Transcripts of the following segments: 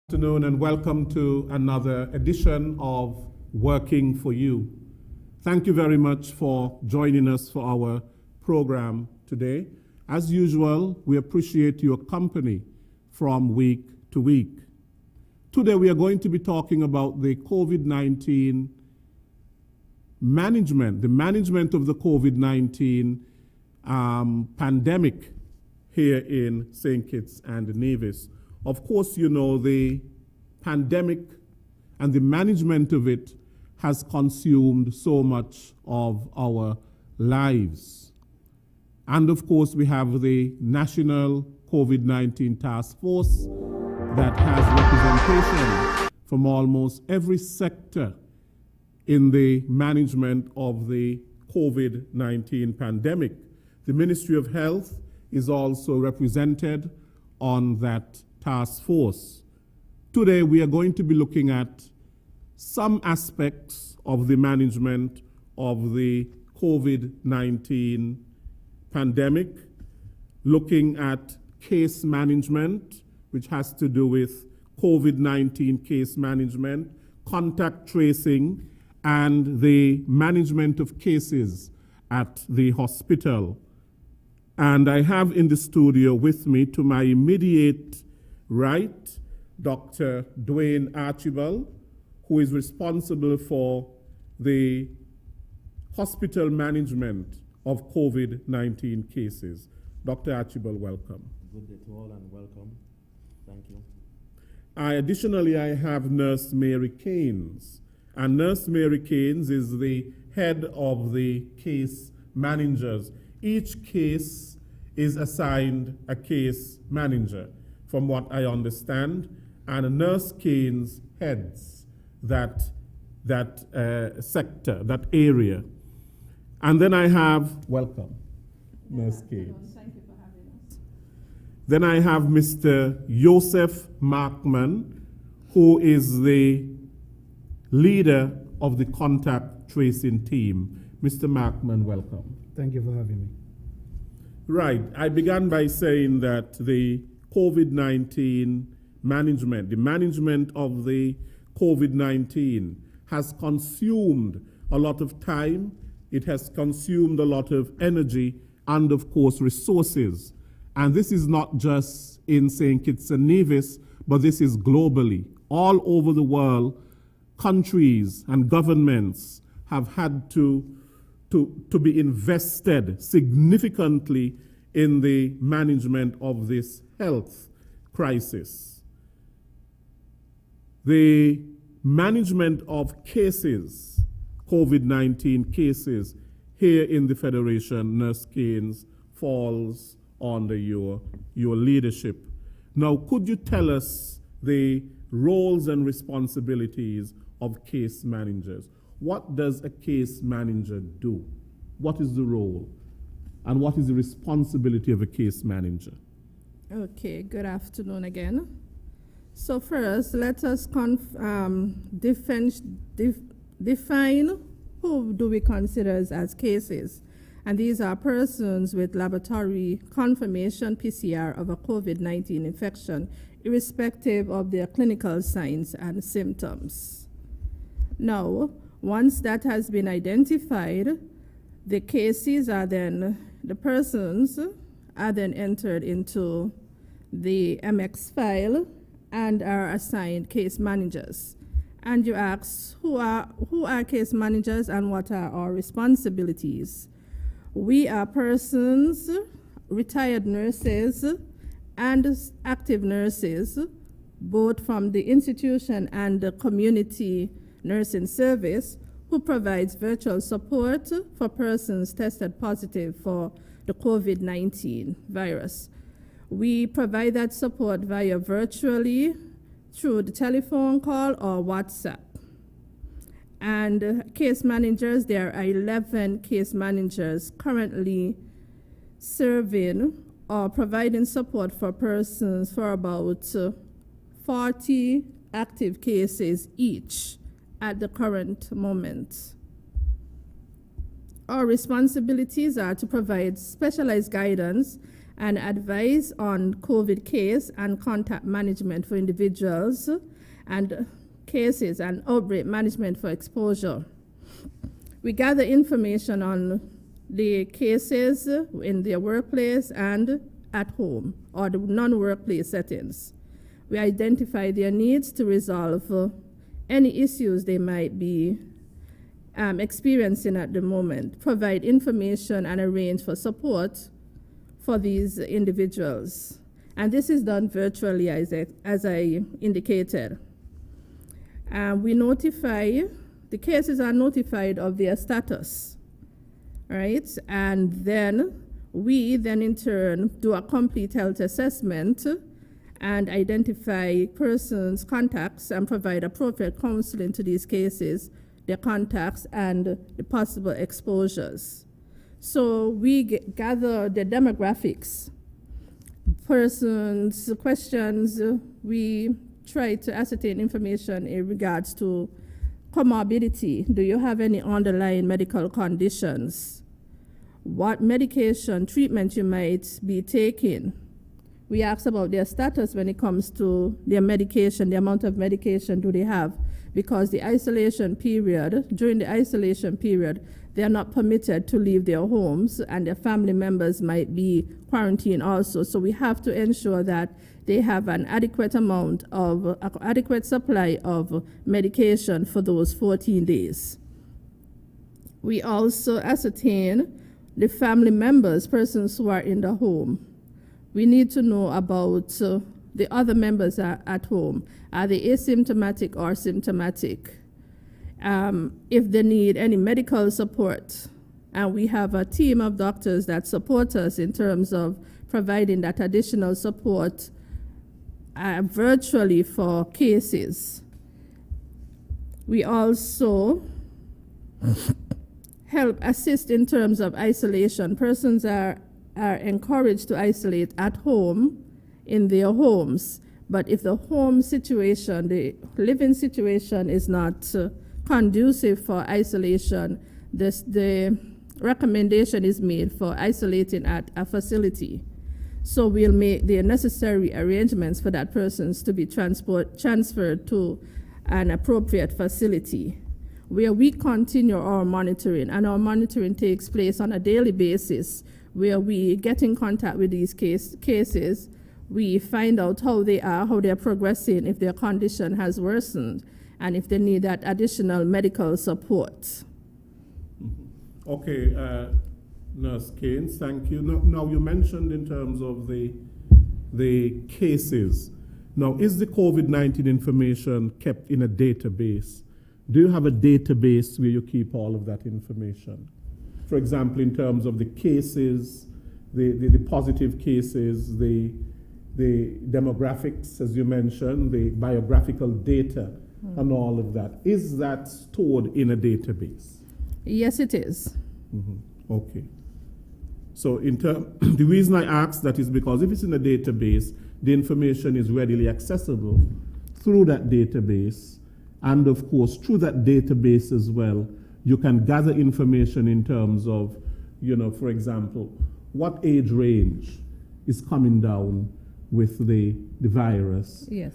Good afternoon and welcome to another edition of Working for You. Thank you very much for joining us for our program today. As usual, we appreciate your company from week to week. Today we are going to be talking about the COVID-19 management, the management of the COVID-19 pandemic here in St. Kitts and Nevis. Of course, you know, the pandemic and the management of it has consumed so much of our lives. And of course, we have the National COVID-19 Task Force that has representation from almost every sector in the management of the COVID-19 pandemic. The Ministry of Health is also represented on that task force. Today we are going to be looking at some aspects of the management of the COVID-19 pandemic, looking at case management, which has to do with COVID-19 case management, contact tracing, and the management of cases at the hospital. And I have in the studio with me, to my immediate right, Dr. Dwayne Archibald, who is responsible for the hospital management of COVID-19 cases. Dr. Archibald, welcome. Good day to all and welcome. Thank you. Additionally, I have Nurse Mary Keynes. And Nurse Mary Keynes is the head of the case managers. Each case is assigned a case manager, from what I understand, and Nurse Keynes heads that sector, that area. And then I have, welcome, Nurse Keynes. Thank you for having us. Then I have Mr. Joseph Markman, who is the leader of the contact tracing team. Mr. Markman, welcome. Thank you for having me. Right. I began by saying that the COVID-19 management, the management of the COVID-19 has consumed a lot of time, it has consumed a lot of energy, and of course resources. And this is not just in St. Kitts and Nevis, but this is globally. All over the world, countries and governments have had to be invested significantly in the management of this health crisis. The management of cases, COVID-19 cases, here in the Federation, Nurse Keynes, falls under your leadership. Now, could you tell us the roles and responsibilities of case managers? What does a case manager do? What is the role? And what is the responsibility of a case manager? Okay, good afternoon again. So first, let us define who do we consider as cases. And these are persons with laboratory confirmation PCR of a COVID-19 infection, irrespective of their clinical signs and symptoms. Now, once that has been identified, the cases are then, the persons are then entered into the MX file and are assigned case managers. And you ask, who are case managers and what are our responsibilities? We are persons, retired nurses, and active nurses, both from the institution and the community nursing service, who provides virtual support for persons tested positive for the COVID-19 virus. We provide that support via virtually through the telephone call or WhatsApp. And case managers, there are 11 case managers currently serving or providing support for persons for about 40 active cases each at the current moment. Our responsibilities are to provide specialized guidance and advice on COVID case and contact management for individuals and cases and outbreak management for exposure. We gather information on the cases in their workplace and at home or the non-workplace settings. We identify their needs to resolve any issues they might be experiencing at the moment, provide information and arrange for support for these individuals. And this is done virtually, as I indicated. We notify, the cases are notified of their status, right? And then we in turn do a complete health assessment and identify persons' contacts and provide appropriate counseling to these cases, their contacts, and the possible exposures. So we gather the demographics, persons' questions. We try to ascertain information in regards to comorbidity. Do you have any underlying medical conditions? What medication treatment you might be taking? We ask about their status when it comes to their medication, the amount of medication do they have, because the isolation period, during the isolation period, they are not permitted to leave their homes and their family members might be quarantined also. So we have to ensure that they have an adequate supply of medication for those 14 days. We also ascertain the family members, persons who are in the home. We need to know about the other members at home. Are they asymptomatic or symptomatic? If they need any medical support. And we have a team of doctors that support us in terms of providing that additional support virtually for cases. We also help assist in terms of isolation. Persons are encouraged to isolate at home in their homes. But if the home situation, the living situation is not conducive for isolation, the recommendation is made for isolating at a facility. So we'll make the necessary arrangements for that persons to be transferred to an appropriate facility, where we continue our monitoring, and our monitoring takes place on a daily basis, where we get in contact with these cases. We find out how they are progressing, if their condition has worsened, and if they need that additional medical support. Okay, Nurse Keynes, thank you. Now you mentioned in terms of the cases. Now, is the COVID-19 information kept in a database? Do you have a database where you keep all of that information? For example, in terms of the cases, the positive cases, the demographics, as you mentioned, the biographical data, and all of that. Is that stored in a database? Yes, it is. Mm-hmm. Okay. So the reason I ask that is because if it's in a database, the information is readily accessible through that database. And of course, through that database as well, you can gather information in terms of, for example, what age range is coming down with the virus. Yes.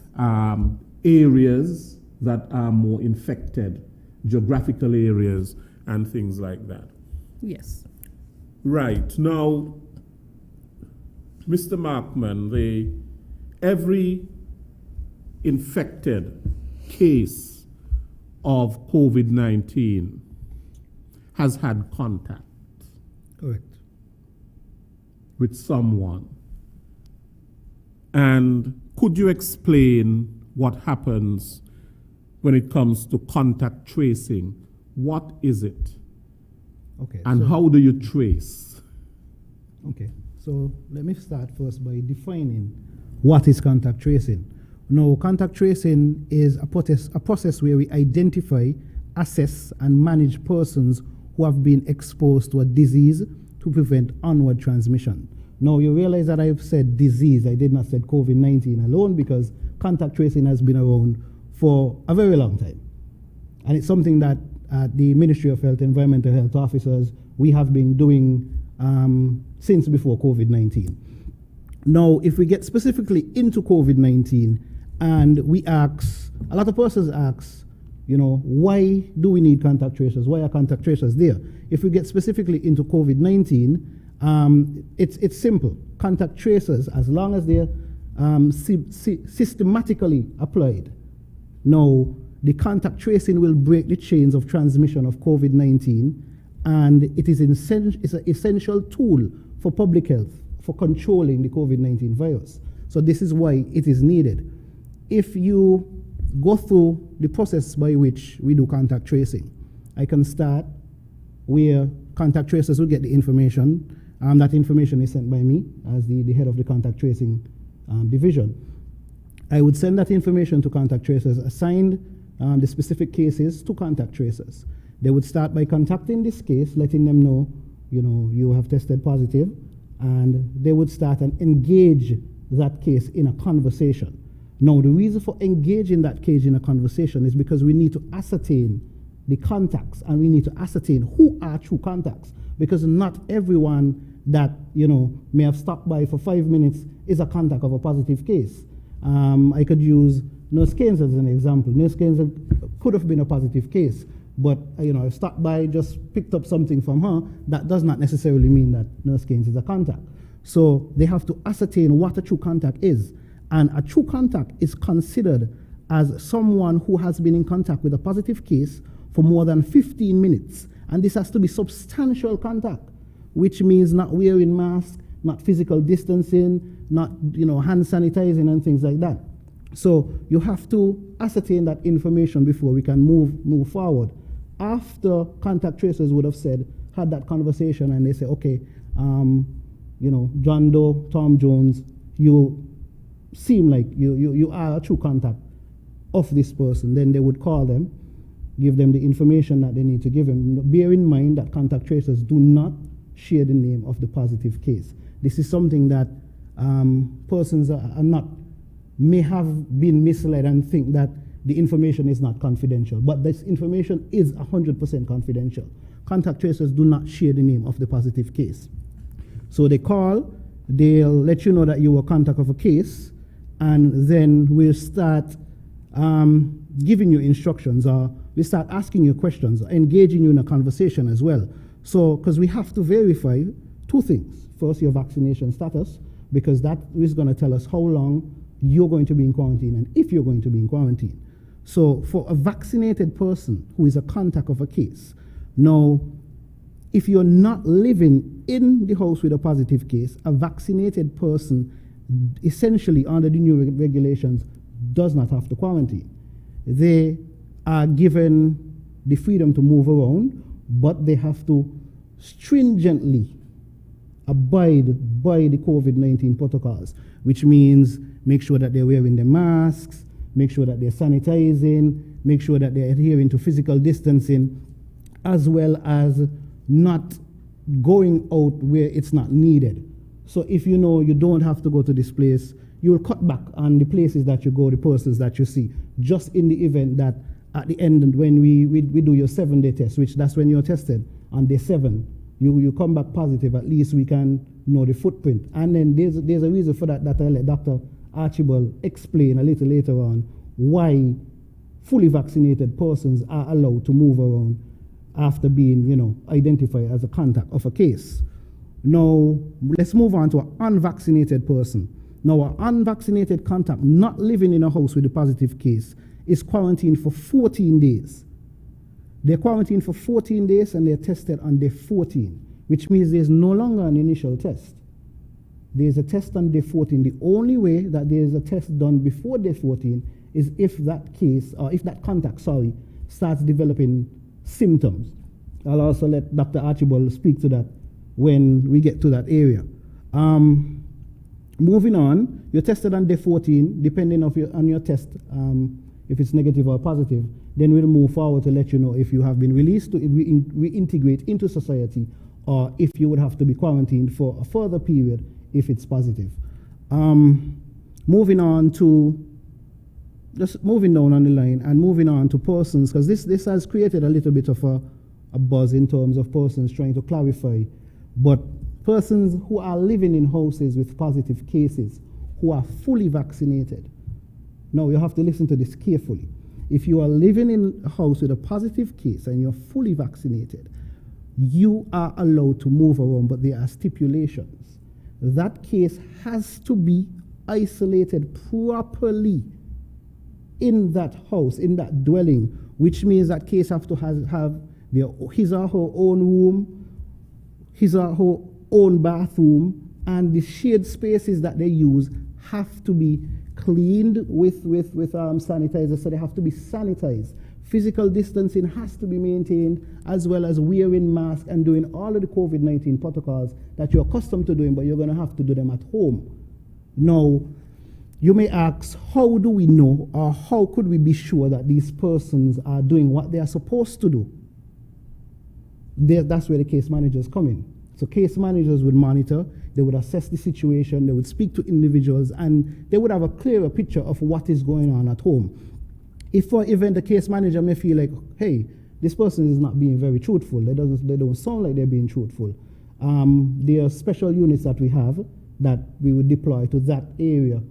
Areas that are more infected, geographical areas, and things like that. Yes. Right. Now, Mr. Markman, every infected case of COVID-19 has had contact. Correct. With someone. And could you explain what happens when it comes to contact tracing? What is it? Okay. And how do you trace? Okay. So let me start first by defining what is contact tracing. No, contact tracing is a process where we identify, assess, and manage persons who have been exposed to a disease to prevent onward transmission. Now, you realize that I've said disease. I did not say COVID-19 alone, because contact tracing has been around for a very long time. And it's something that the Ministry of Health, Environmental Health Officers, we have been doing since before COVID-19. Now, if we get specifically into COVID-19, and we ask, a lot of persons ask, you know, why do we need contact tracers? Why are contact tracers there? If we get specifically into COVID-19, it's simple. Contact tracers, as long as they're systematically applied. Now, the contact tracing will break the chains of transmission of COVID-19, and it is it's an essential tool for public health, for controlling the COVID-19 virus. So this is why it is needed. If you go through the process by which we do contact tracing, I can start where contact tracers will get the information. That information is sent by me as the head of the contact tracing division. I would send that information to contact tracers, assigned the specific cases to contact tracers. They would start by contacting this case, letting them know, you know, you have tested positive, and they would start and engage that case in a conversation. Now, the reason for engaging that case in a conversation is because we need to ascertain the contacts, and we need to ascertain who are true contacts, because not everyone that, you know, may have stopped by for 5 minutes is a contact of a positive case. I could use Nurse Keynes as an example. Nurse Keynes could have been a positive case, but, you know, stopped by, just picked up something from her. That does not necessarily mean that Nurse Keynes is a contact. So they have to ascertain what a true contact is. And a true contact is considered as someone who has been in contact with a positive case for more than 15 minutes. And this has to be substantial contact, which means not wearing masks, not physical distancing, not, you know, hand sanitizing and things like that. So you have to ascertain that information before we can move forward. After contact tracers would have had that conversation, and they say, okay, you know, John Doe, Tom Jones, you seem like you are a true contact of this person, then they would call them, give them the information that they need to give them. Bear in mind that contact tracers do not share the name of the positive case. This is something that persons may have been misled and think that the information is not confidential, but this information is 100% confidential. Contact tracers do not share the name of the positive case. So they call, they'll let you know that you were contact of a case, and then we'll start giving you instructions, or we start asking you questions, engaging you in a conversation as well. So, because we have to verify two things. First, your vaccination status, because that is going to tell us how long you're going to be in quarantine and if you're going to be in quarantine. So, for a vaccinated person who is a contact of a case, now, if you're not living in the house with a positive case, a vaccinated person, essentially under the new regulations, does not have to quarantine. They are given the freedom to move around, but they have to stringently abide by the COVID-19 protocols, which means make sure that they're wearing their masks, make sure that they're sanitizing, make sure that they're adhering to physical distancing, as well as not going out where it's not needed. So if you know you don't have to go to this place, you will cut back on the places that you go, the persons that you see, just in the event that at the end, when we do your 7-day test, which that's when you're tested, on day 7, you come back positive, at least we can know the footprint. And then there's a reason for that I'll let Dr. Archibald explain a little later on, why fully vaccinated persons are allowed to move around after being, you know, identified as a contact of a case. Now, let's move on to an unvaccinated person. Now, an unvaccinated contact not living in a house with a positive case is quarantined for 14 days. They're quarantined for 14 days and they're tested on day 14, which means there's no longer an initial test. There's a test on day 14. The only way that there's a test done before day 14 is if that case, or if that contact, starts developing symptoms. I'll also let Dr. Archibald speak to that when we get to that area. Moving on, you're tested on day 14, depending on your test, if it's negative or positive, then we'll move forward to let you know if you have been released to reintegrate into society or if you would have to be quarantined for a further period if it's positive. Moving on to, just moving down on the line and moving on to persons, because this has created a little bit of a buzz in terms of persons trying to clarify, but persons who are living in houses with positive cases, who are fully vaccinated. Now, you have to listen to this carefully. If you are living in a house with a positive case and you're fully vaccinated, you are allowed to move around, but there are stipulations. That case has to be isolated properly in that house, in that dwelling, which means that case have to have his or her own room, his or her own bathroom, and the shared spaces that they use have to be cleaned with sanitizer, so they have to be sanitized. Physical distancing has to be maintained, as well as wearing masks and doing all of the COVID-19 protocols that you're accustomed to doing, but you're going to have to do them at home. Now, you may ask, how do we know, or how could we be sure that these persons are doing what they are supposed to do? That's where the case managers come in. So case managers would monitor, they would assess the situation, they would speak to individuals, and they would have a clearer picture of what is going on at home. If for event the case manager may feel like, hey, this person is not being very truthful, they don't sound like they're being truthful, there are special units that we have that we would deploy to that area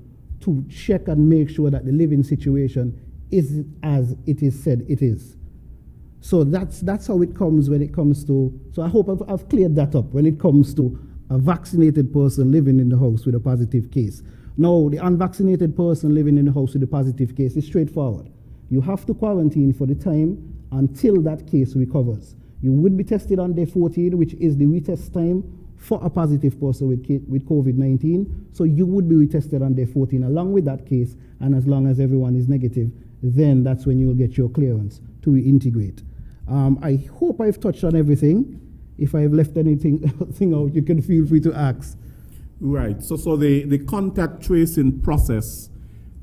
to check and make sure that the living situation is as it is said it is. So that's how it comes when it comes to, so I hope I've cleared that up when it comes to a vaccinated person living in the house with a positive case. Now, the unvaccinated person living in the house with a positive case is straightforward. You have to quarantine for the time until that case recovers. You would be tested on day 14, which is the retest time for a positive person with COVID-19. So you would be retested on day 14 along with that case, and as long as everyone is negative, then that's when you will get your clearance to reintegrate. I hope I've touched on everything. If I've left anything out, you can feel free to ask. Right. So the contact tracing process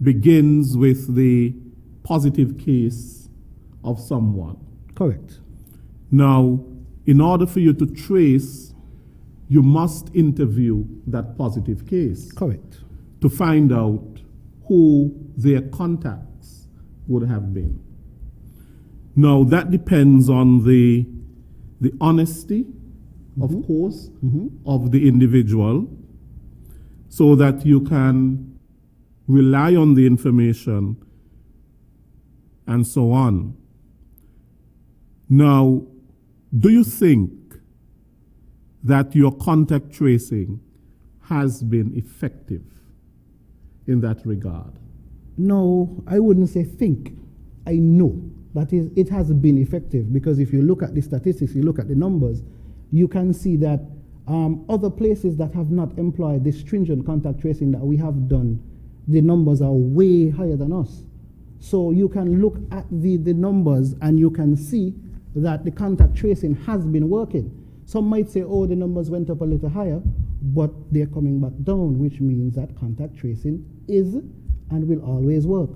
begins with the positive case of someone. Correct. Now, in order for you to trace, you must interview that positive case. Correct. To find out who their contacts would have been. Now, that depends on the honesty, of course, of the individual, so that you can rely on the information and so on. Now, do you think that your contact tracing has been effective in that regard? No, I wouldn't say think. I know that it has been effective, because if you look at the statistics, you look at the numbers, you can see that other places that have not employed this stringent contact tracing that we have done, the numbers are way higher than us. So you can look at the numbers and you can see that the contact tracing has been working. Some might say, oh, the numbers went up a little higher, but they're coming back down, which means that contact tracing is and will always work.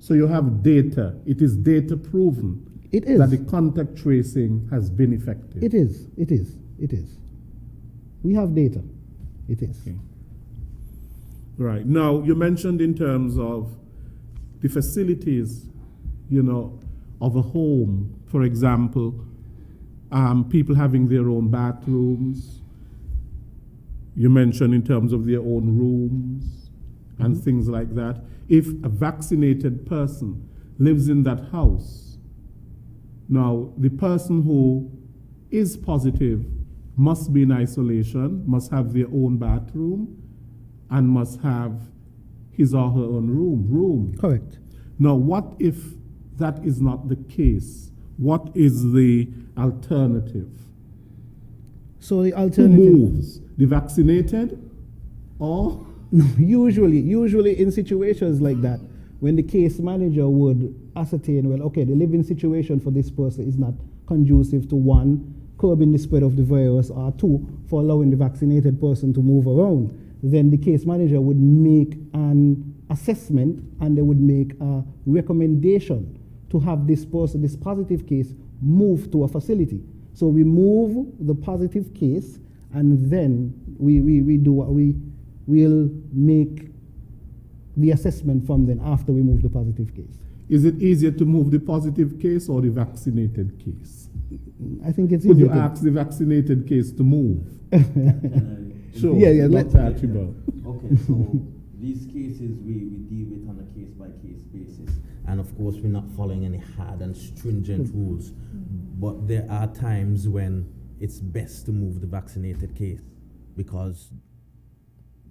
So you have data. It is data proven. It is. That the contact tracing has been effective. It is. It is. It is. We have data. It is. Okay. Right. Now, you mentioned in terms of the facilities, of a home, for example, people having their own bathrooms. You mentioned in terms of their own rooms and things like that. If a vaccinated person lives in that house, now the person who is positive must be in isolation, must have their own bathroom, and must have his or her own room. Correct. Now, what if that is not the case? What is the alternative? So the Who alternative moves? The vaccinated or? No, usually in situations like that, when the case manager would ascertain, well, okay, the living situation for this person is not conducive to, one, curbing the spread of the virus, or two, for allowing the vaccinated person to move around, then the case manager would make an assessment and they would make a recommendation to have this person, this positive case, moved to a facility. So we move the positive case, and then we do what we'll make the assessment from then after we move the positive case. Is it easier to move the positive case or the vaccinated case? I think it's Could easier you ask the vaccinated case to move? Sure. Yeah, Dr. Archibald. Okay, so these cases we deal with on a case-by-case basis. And of course, we're not following any hard and stringent rules. But there are times when it's best to move the vaccinated case because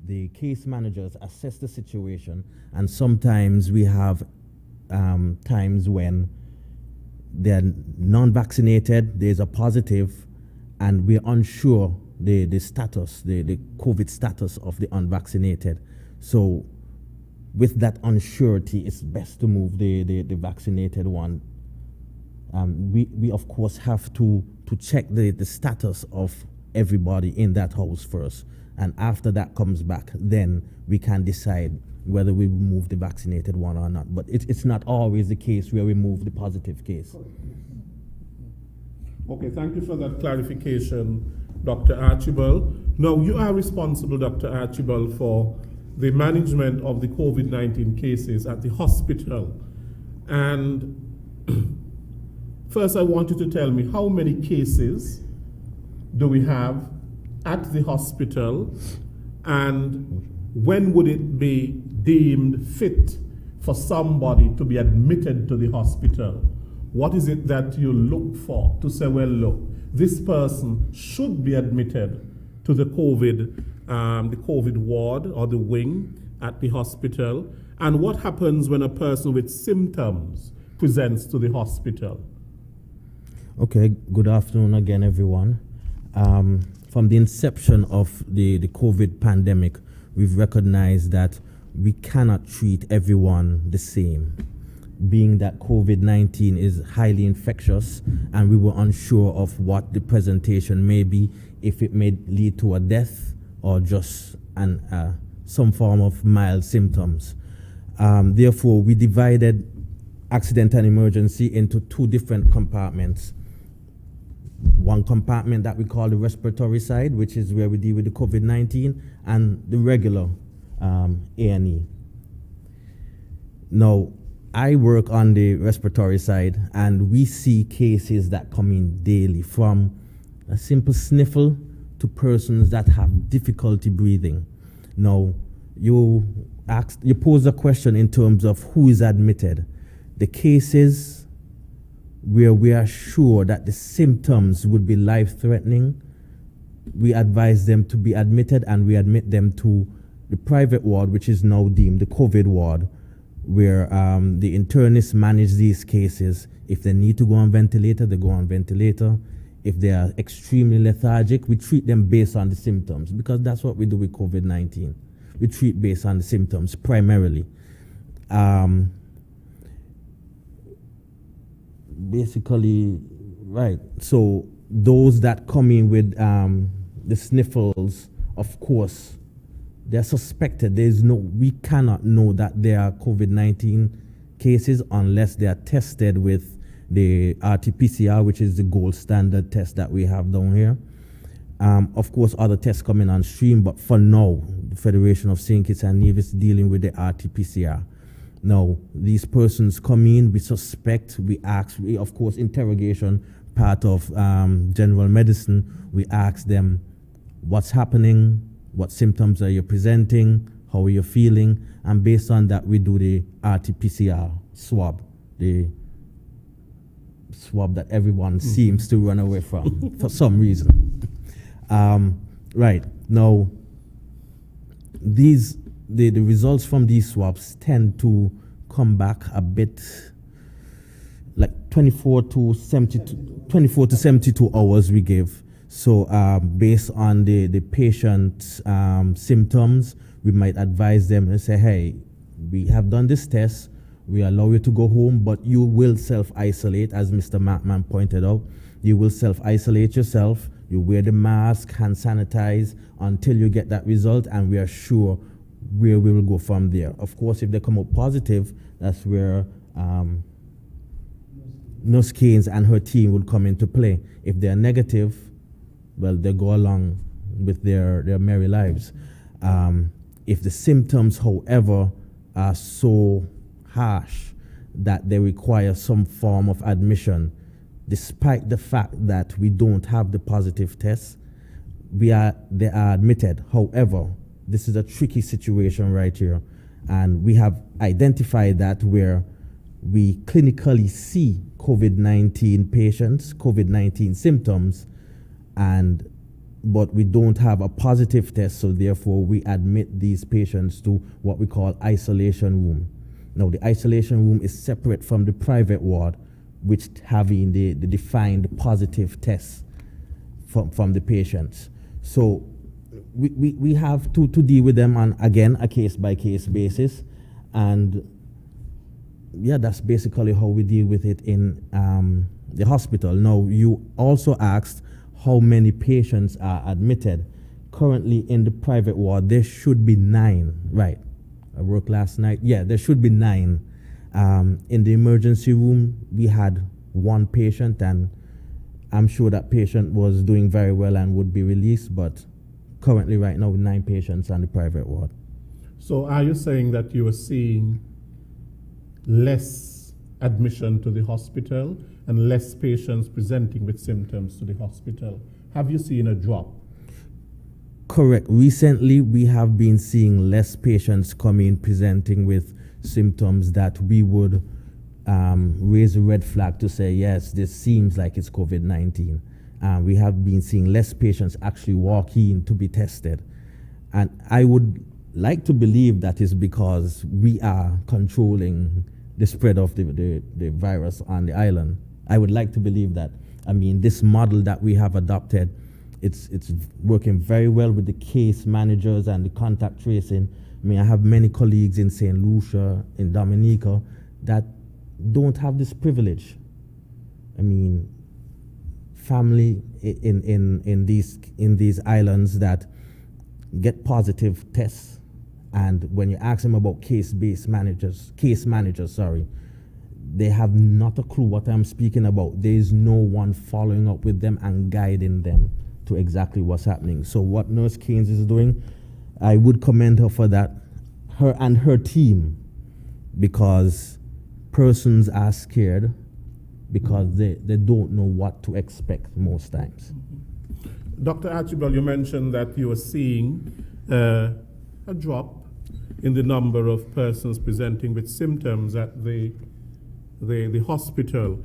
the case managers assess the situation, and sometimes we have times when they're non-vaccinated, there's a positive, and we're unsure the status, the COVID status of the unvaccinated. So with that unsurety, it's best to move the vaccinated one. We of course have to check the status of everybody in that house first. And after that comes back, then we can decide whether we move the vaccinated one or not. But it's not always the case where we move the positive case. Okay, thank you for that clarification, Dr. Archibald. Now, you are responsible, Dr. Archibald, for the management of the COVID-19 cases at the hospital. And first, I want you to tell me how many cases do we have at the hospital, and when would it be deemed fit for somebody to be admitted to the hospital? What is it that you look for to say, well, look, this person should be admitted to the COVID ward or the wing at the hospital? And what happens when a person with symptoms presents to the hospital? Okay, good afternoon again, everyone. From the inception of the COVID pandemic, we've recognized that we cannot treat everyone the same, being that COVID-19 is highly infectious and we were unsure of what the presentation may be, if it may lead to a death or just some form of mild symptoms. Therefore, we divided accident and emergency into two different compartments. One compartment that we call the respiratory side, which is where we deal with the COVID-19, and the regular A&E. Now, I work on the respiratory side, and we see cases that come in daily, from a simple sniffle to persons that have difficulty breathing. Now, you pose a question in terms of who is admitted. The cases where we are sure that the symptoms would be life-threatening, we advise them to be admitted, and we admit them to the private ward, which is now deemed the COVID ward, where the internists manage these cases. If they need to go on ventilator, they go on ventilator. If they are extremely lethargic, we treat them based on the symptoms, because that's what we do with COVID-19. We treat based on the symptoms primarily. Basically, right. So those that come in with the sniffles, of course, they're suspected. We cannot know that they are COVID-19 cases unless they are tested with the RT-PCR, which is the gold standard test that we have down here. Of course, other tests coming on stream, but for now, the Federation of St. Kitts and Nevis dealing with the RT-PCR. Now, these persons come in, we suspect, we ask, of course, interrogation, part of general medicine, we ask them what's happening, what symptoms are you presenting, how are you feeling, and based on that, we do the RT-PCR swab, the swab that everyone seems to run away from for some reason. Right, now, the results from these swabs tend to come back a bit like 24 to 72 hours we give. So based on the patient's symptoms, we might advise them and say, hey, we have done this test, We allow you to go home, but you will self-isolate, as Mr. Mackman pointed out. You will self-isolate yourself. You wear the mask, hand sanitize until you get that result, and we are sure where we will go from there. Of course, if they come up positive, that's where SKNIS and her team would come into play. If they're negative, well, they go along with their merry lives. If the symptoms, however, are so harsh that they require some form of admission, despite the fact that we don't have the positive tests, they are admitted. However, this is a tricky situation right here, and we have identified that where we clinically see COVID-19 patients, COVID-19 symptoms, but we don't have a positive test, so therefore we admit these patients to what we call isolation room. Now, the isolation room is separate from the private ward, which having the defined positive tests from the patients. So we have to deal with them on, again, a case-by-case basis. And yeah, that's basically how we deal with it in the hospital. Now, you also asked how many patients are admitted. Currently in the private ward, there should be 9, right? I worked last night. Yeah, there should be 9. In the emergency room, we had 1 patient, and I'm sure that patient was doing very well and would be released, but currently right now, 9 patients on the private ward. So are you saying that you are seeing less admission to the hospital and less patients presenting with symptoms to the hospital? Have you seen a drop? Correct. Recently, we have been seeing less patients come in presenting with symptoms that we would raise a red flag to say, yes, this seems like it's COVID-19. We have been seeing less patients actually walk in to be tested. And I would like to believe that is because we are controlling the spread of the virus on the island. I would like to believe that. I mean, this model that we have adopted, it's working very well with the case managers and the contact tracing. I mean, I have many colleagues in St. Lucia, in Dominica, that don't have this privilege. I mean, family in these islands that get positive tests, and when you ask them about case managers, they have not a clue what I'm speaking about. There is no one following up with them and guiding them to exactly what's happening. So what Nurse Keynes is doing, I would commend her for that, her and her team, because persons are scared because they don't know what to expect most times. Dr. Archibald, you mentioned that you are seeing a drop in the number of persons presenting with symptoms at the hospital.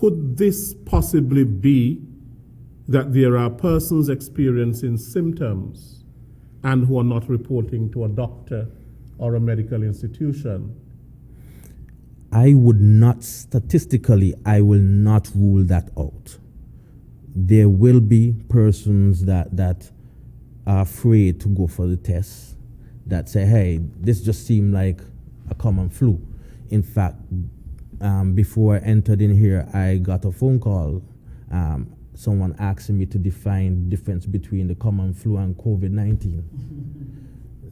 Could this possibly be that there are persons experiencing symptoms and who are not reporting to a doctor or a medical institution? I would not, statistically, I will not rule that out. There will be persons that are afraid to go for the tests, that say, hey, this just seemed like a common flu. In fact, before I entered in here, I got a phone call, someone asking me to define the difference between the common flu and COVID-19.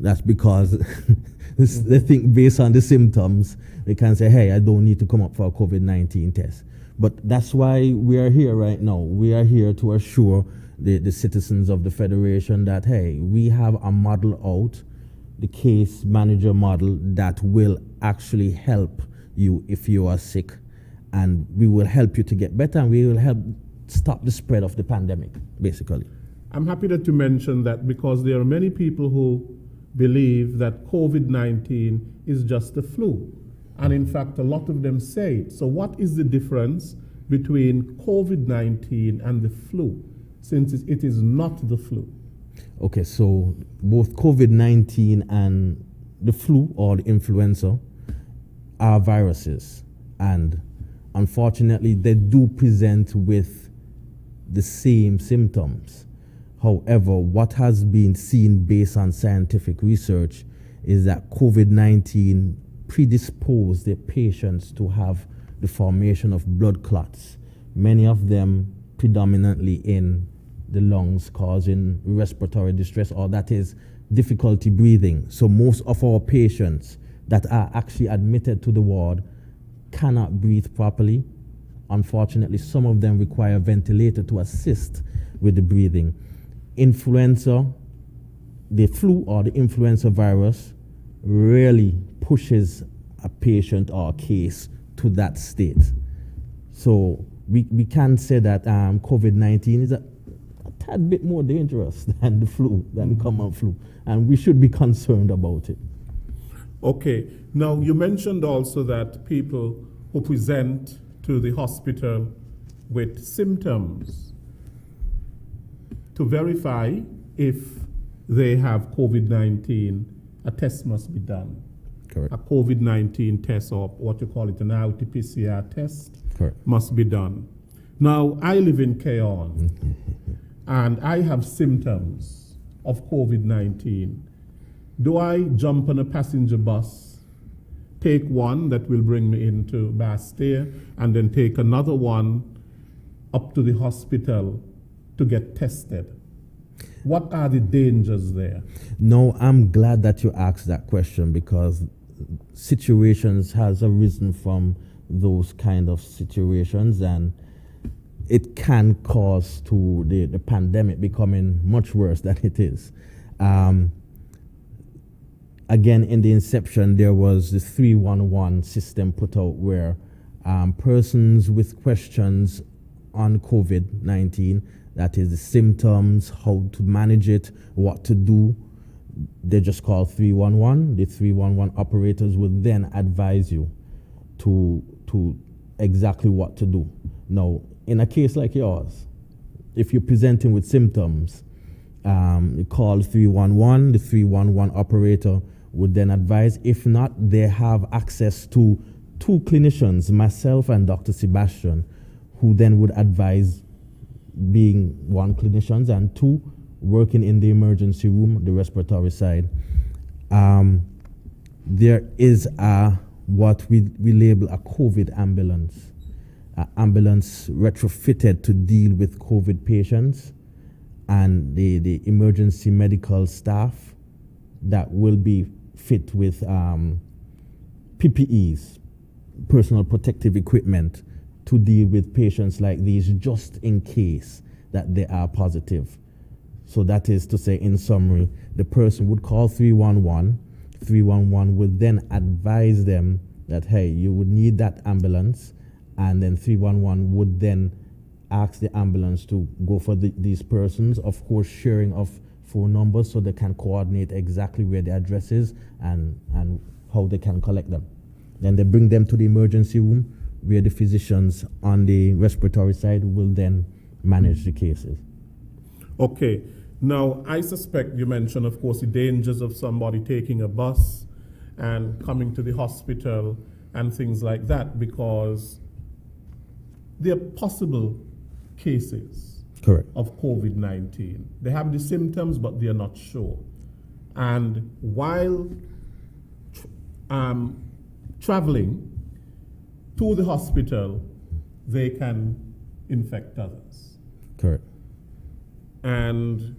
That's because they think based on the symptoms, they can say, hey, I don't need to come up for a COVID-19 test. But that's why we are here right now. We are here to assure the citizens of the Federation that, hey, we have a model out, the case manager model, that will actually help you if you are sick, and we will help you to get better, and we will help stop the spread of the pandemic, basically. I'm happy that you mentioned that, because there are many people who believe that COVID-19 is just the flu. And in fact, a lot of them say it. So what is the difference between COVID-19 and the flu, since it is not the flu? Okay, so both COVID-19 and the flu or the influenza are viruses, and unfortunately they do present with the same symptoms. However, what has been seen based on scientific research is that COVID-19 predispose their patients to have the formation of blood clots, many of them predominantly in the lungs, causing respiratory distress, or that is difficulty breathing. So most of our patients that are actually admitted to the ward cannot breathe properly. Unfortunately, some of them require a ventilator to assist with the breathing. Influenza, the flu or the influenza virus really pushes a patient or a case to that state. So we can say that COVID-19 is a tad bit more dangerous than the flu, than the common flu, and we should be concerned about it. Okay, now you mentioned also that people who present to the hospital with symptoms, to verify if they have COVID-19, a test must be done. Correct. A COVID-19 test, or what you call it, an RT-PCR test, Correct. must be done. Now, I live in Keon, and I have symptoms of COVID-19. Do I jump on a passenger bus, take one that will bring me into Bastille, and then take another one up to the hospital to get tested? What are the dangers there? No, I'm glad that you asked that question, because situations has arisen from those kind of situations, and it can cause to the pandemic becoming much worse than it is. Again, in the inception, there was the 311 system put out where persons with questions on COVID-19, that is the symptoms, how to manage it, what to do, they just call 311. The 311 operators would then advise you to exactly what to do. Now, in a case like yours, if you're presenting with symptoms, you call 311, the 311 operator would then advise. If not, they have access to two clinicians, myself and Dr. Sebastian, who then would advise, being one clinicians and two working in the emergency room, the respiratory side. There is what we label a COVID ambulance. Ambulance retrofitted to deal with COVID patients, and the emergency medical staff that will be fit with PPEs, personal protective equipment, to deal with patients like these, just in case that they are positive. So that is to say, in summary, the person would call 311. 311 would then advise them that, hey, you would need that ambulance, and then 311 would then ask the ambulance to go for these persons, of course sharing of phone numbers so they can coordinate exactly where the address is and how they can collect them. Then they bring them to the emergency room, where the physicians on the respiratory side will then manage the cases. Okay. Now, I suspect you mentioned, of course, the dangers of somebody taking a bus and coming to the hospital and things like that, because there are possible cases Correct. of COVID-19. They have the symptoms, but they are not sure. And while traveling to the hospital, they can infect others. Correct. And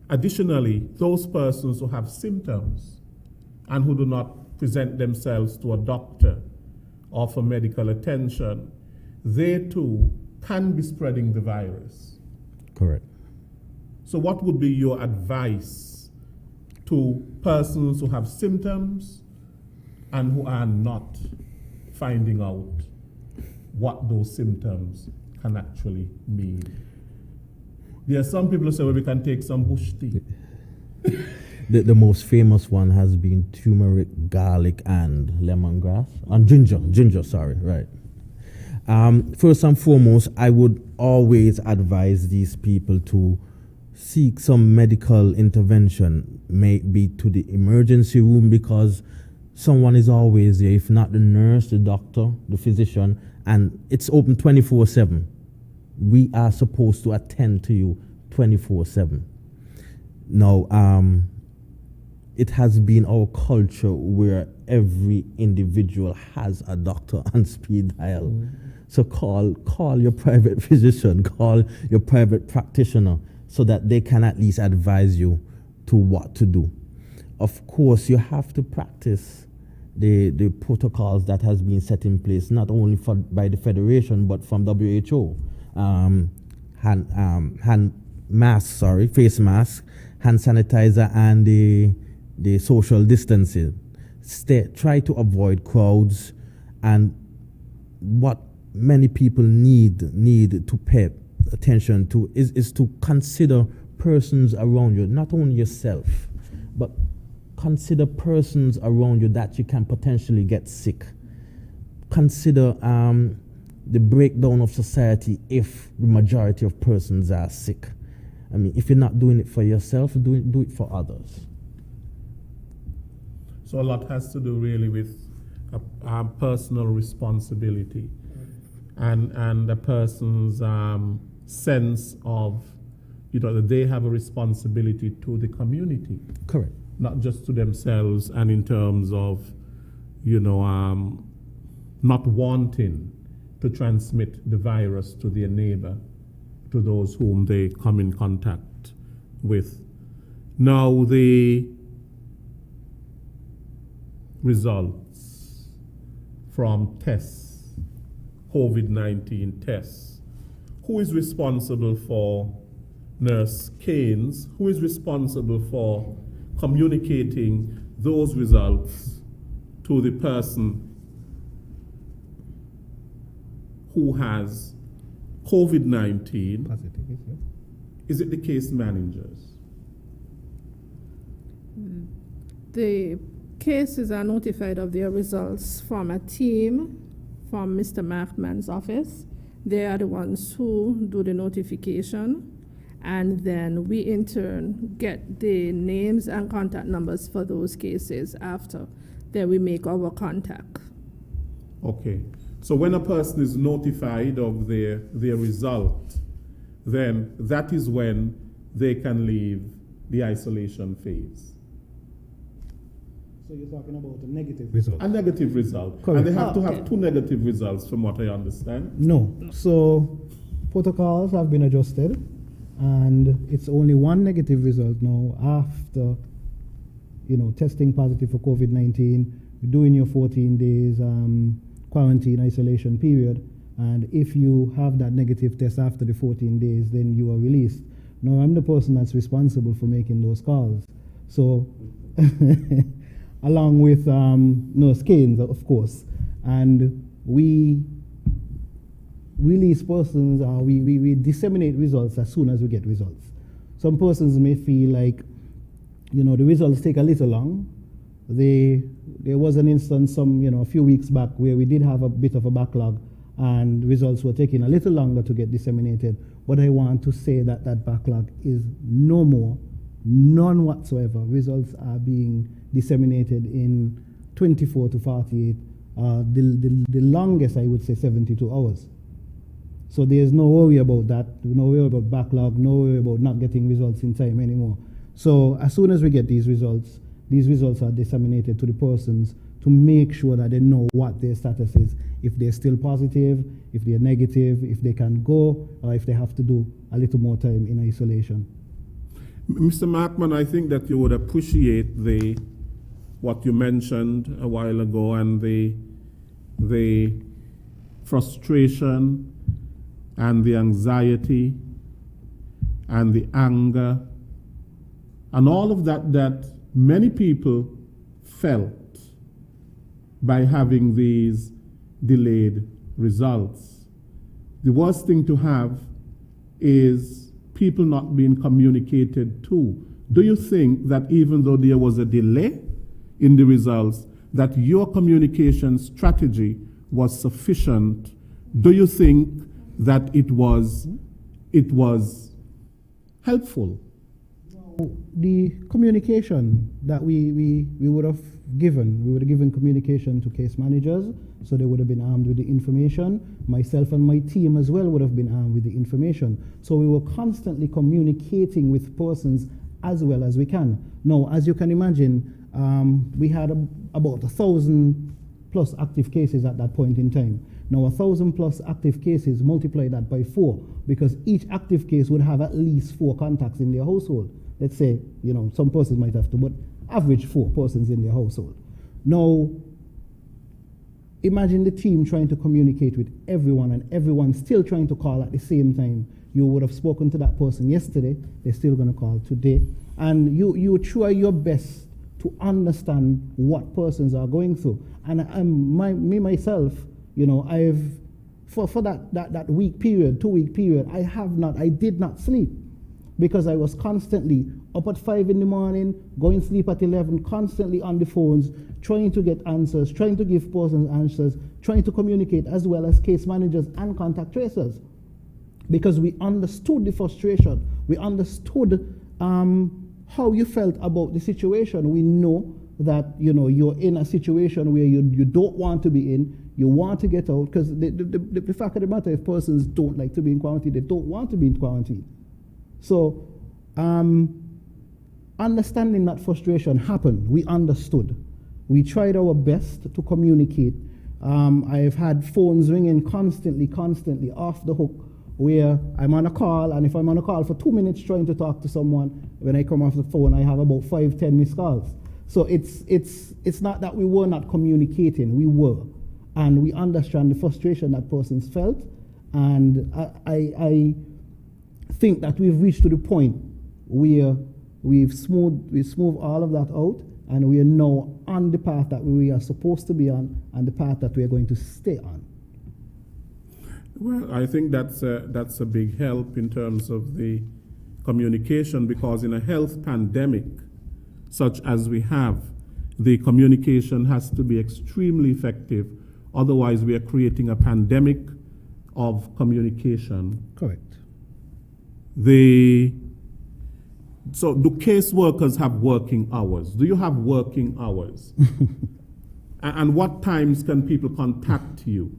additionally, those persons who have symptoms and who do not present themselves to a doctor or for medical attention, they too can be spreading the virus. Correct. So what would be your advice to persons who have symptoms and who are not finding out what those symptoms can actually mean? There are some people who say, well, we can take some bush tea. The most famous one has been turmeric, garlic, and lemongrass. And ginger, sorry, right. First and foremost, I would always advise these people to seek some medical intervention, maybe to the emergency room, because someone is always there, if not the nurse, the doctor, the physician, and it's open 24/7. We are supposed to attend to you 24/7. Now, it has been our culture where every individual has a doctor on speed dial. So call your private physician, call your private practitioner, so that they can at least advise you to what to do. Of course, you have to practice the protocols that has been set in place, not only by the Federation, but from WHO. Face mask, hand sanitizer, and the social distancing. Try to avoid crowds, and what many people need to pay attention to is to consider persons around you, not only yourself, but consider persons around you that you can potentially get sick. Consider the breakdown of society if the majority of persons are sick. I mean, if you're not doing it for yourself, do it for others. So a lot has to do really with personal responsibility and the person's sense of, that they have a responsibility to the community. Correct. Not just to themselves, and in terms of, not wanting to transmit the virus to their neighbor, to those whom they come in contact with. Now, the results from tests, COVID-19 tests. Who is responsible for Nurse Keynes? Who is responsible for communicating those results to the person who has COVID-19? Positive, yes. Is it the case managers? The cases are notified of their results from a team from Mr. Markman's office. They are the ones who do the notification, and then we in turn get the names and contact numbers for those cases after. Then we make our contact. Okay. So when a person is notified of their result, then that is when they can leave the isolation phase. So you're talking about a negative result? A negative result. Correct. And they have to have two negative results, from what I understand. No. So protocols have been adjusted, and it's only one negative result now after, testing positive for COVID-19, doing your 14 days quarantine isolation period, and if you have that negative test after the 14 days, then you are released. Now, I'm the person that's responsible for making those calls. So, along with Nurse Keynes, of course, and we release persons, we disseminate results as soon as we get results. Some persons may feel like, the results take a little long. There was an instance a few weeks back where we did have a bit of a backlog, and results were taking a little longer to get disseminated. But I want to say that that backlog is no more, none whatsoever. Results are being disseminated in 24 to 48, the longest I would say 72 hours. So there's no worry about that, no worry about backlog, no worry about not getting results in time anymore. So as soon as we get these results are disseminated to the persons to make sure that they know what their status is, if they're still positive, if they're negative, if they can go, or if they have to do a little more time in isolation. Mr. Markman, I think that you would appreciate what you mentioned a while ago, and the frustration and the anxiety and the anger and all of that many people felt by having these delayed results. The worst thing to have is people not being communicated to. Do you think that even though there was a delay in the results, that your communication strategy was sufficient? Do you think that it was helpful? The communication that we would have given communication to case managers, so they would have been armed with the information. Myself and my team as well would have been armed with the information. So we were constantly communicating with persons as well as we can. Now, as you can imagine, we had about 1,000 plus active cases at that point in time. Now, 1,000 plus active cases, multiply that by 4, because each active case would have at least 4 contacts in their household. Let's say, some persons might have to, but average 4 persons in their household. Now, imagine the team trying to communicate with everyone and everyone still trying to call at the same time. You would have spoken to that person yesterday, they're still going to call today. And you try your best to understand what persons are going through. And myself, I've, for that week period, 2-week period, I did not sleep, because I was constantly up at 5 in the morning, going to sleep at 11, constantly on the phones, trying to get answers, trying to give persons answers, trying to communicate as well as case managers and contact tracers. Because we understood the frustration, we understood how you felt about the situation. We know that you're in a situation where you don't want to be in, you want to get out, because the fact of the matter, if persons don't like to be in quarantine, they don't want to be in quarantine. So understanding that frustration happened, we understood. We tried our best to communicate. I've had phones ringing constantly off the hook, where I'm on a call, and if I'm on a call for 2 minutes trying to talk to someone, when I come off the phone, I have about 5-10 missed calls. So it's not that we were not communicating, we were. And we understand the frustration that persons felt. And I think that we've reached to the point where we've smoothed all of that out, and we are now on the path that we are supposed to be on, and the path that we are going to stay on. Well, I think that's a big help in terms of the communication, because in a health pandemic such as we have, the communication has to be extremely effective. Otherwise, we are creating a pandemic of communication. Correct. So do caseworkers have working hours? Do you have working hours? And what times can people contact you?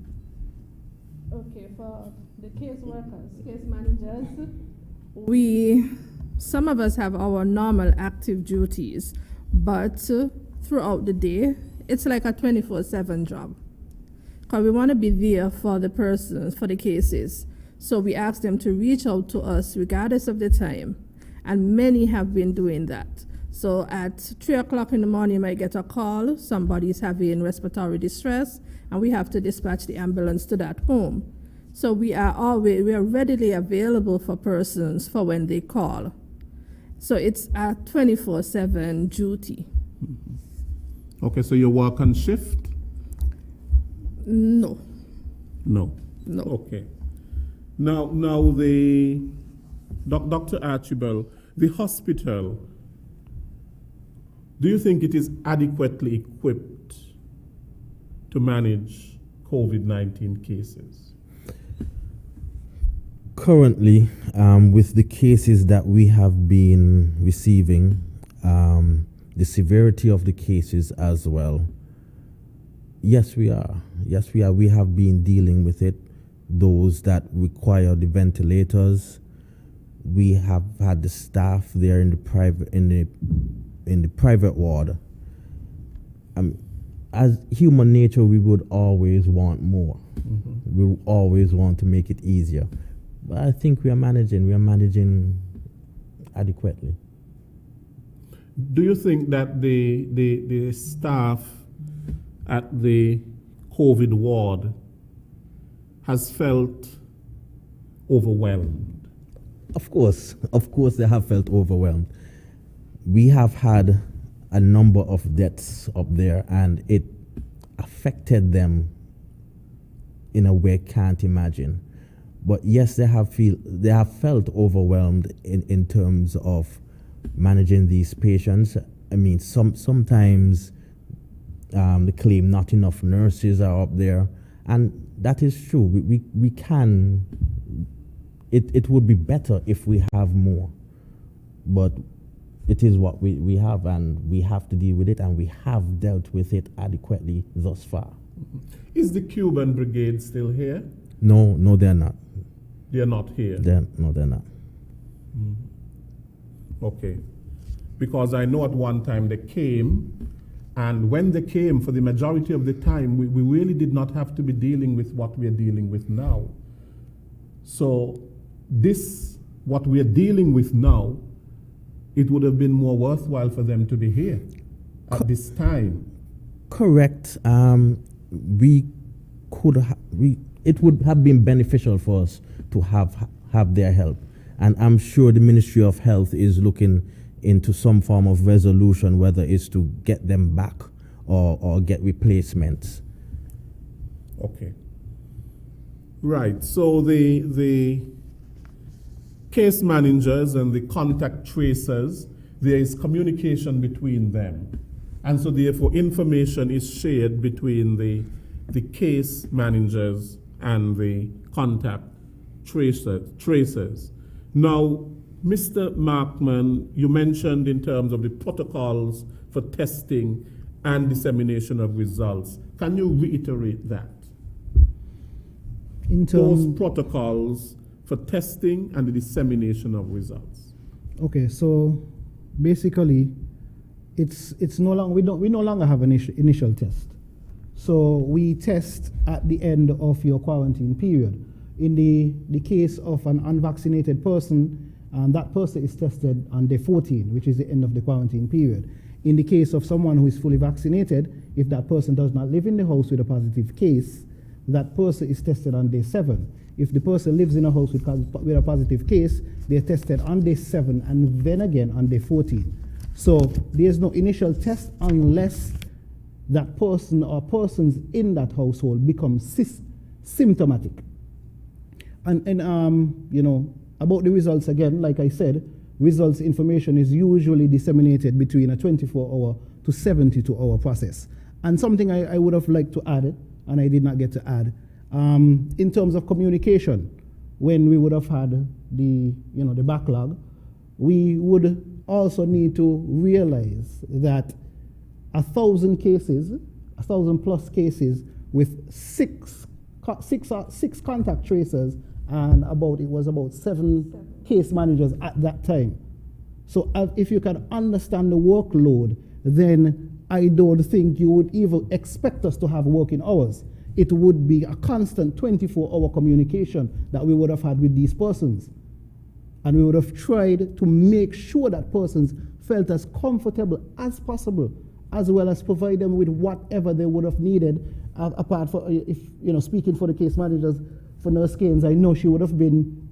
Okay, for the caseworkers, case managers, some of us have our normal active duties, but throughout the day, it's like a 24/7 job. Because we want to be there for the persons, for the cases. So we ask them to reach out to us regardless of the time. And many have been doing that. So at 3 o'clock in the morning, you might get a call, somebody's having respiratory distress, and we have to dispatch the ambulance to that home. So we are readily available for persons for when they call. So it's a 24/7 duty. Okay, so you work on shift? No. No. Okay. Now Dr. Archibald, the hospital, do you think it is adequately equipped to manage COVID-19 cases? Currently, with the cases that we have been receiving, the severity of the cases as well, yes, we are. We have been dealing with it. Those that require the ventilators, we have had the staff there in the private ward. As human nature, we would always want more. Mm-hmm. We would always want to make it easier. But I think we are managing adequately. Do you think that the staff at the COVID ward has felt overwhelmed? Of course they have felt overwhelmed. We have had a number of deaths up there, and it affected them in a way can't imagine. But yes, they have felt overwhelmed in terms of managing these patients. I mean, sometimes they claim not enough nurses are up there, and that is true. We can. It would be better if we have more, but it is what we have, and we have to deal with it, and we have dealt with it adequately thus far. Is the Cuban brigade still here? No, they're not. They're not here? They're not. Mm-hmm. Okay. because I know at one time they came, and when they came, for the majority of the time, we really did not have to be dealing with what we are dealing with now. So this, what we are dealing with now, it would have been more worthwhile for them to be here at this time. Correct. It would have been beneficial for us to have their help. And I'm sure the Ministry of Health is looking into some form of resolution, whether it's to get them back or get replacements. Okay. Right. So the case managers and the contact tracers, there is communication between them. And so therefore information is shared between the case managers and the contact tracers. Now, Mr. Markman, you mentioned in terms of the protocols for testing and dissemination of results. Can you reiterate that? Those protocols for testing and the dissemination of results. Okay, so basically, it's no longer we no longer have an initial test. So we test at the end of your quarantine period. In the case of an unvaccinated person, that person is tested on day 14, which is the end of the quarantine period. In the case of someone who is fully vaccinated, if that person does not live in the house with a positive case, that person is tested on day 7. If the person lives in a house with a positive case, they're tested on day 7 and then again on day 14. So there's no initial test unless that person or persons in that household become symptomatic. And you know, about the results again, like I said, results information is usually disseminated between a 24-hour to 72-hour process. And something I would have liked to add, and I did not get to add, in terms of communication, when we would have had the backlog, we would also need to realize that 1,000 plus cases with six contact tracers and it was about 7 case managers at that time. So if you can understand the workload, then I don't think you would even expect us to have working hours. It would be a constant 24-hour communication that we would have had with these persons. And we would have tried to make sure that persons felt as comfortable as possible, as well as provide them with whatever they would have needed. Apart from, speaking for the case managers, for Nurse Keynes, I know she would have been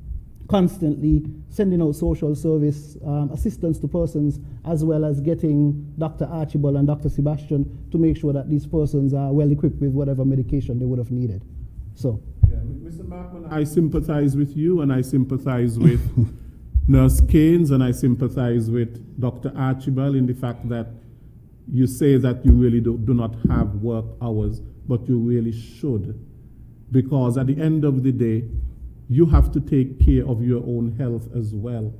constantly sending out social service assistance to persons, as well as getting Dr. Archibald and Dr. Sebastian to make sure that these persons are well equipped with whatever medication they would have needed. So, yeah, Mr. Markman, I sympathize with you, and I sympathize with Nurse Keynes, and I sympathize with Dr. Archibald in the fact that you say that you really do not have work hours, but you really should. Because at the end of the day, you have to take care of your own health as well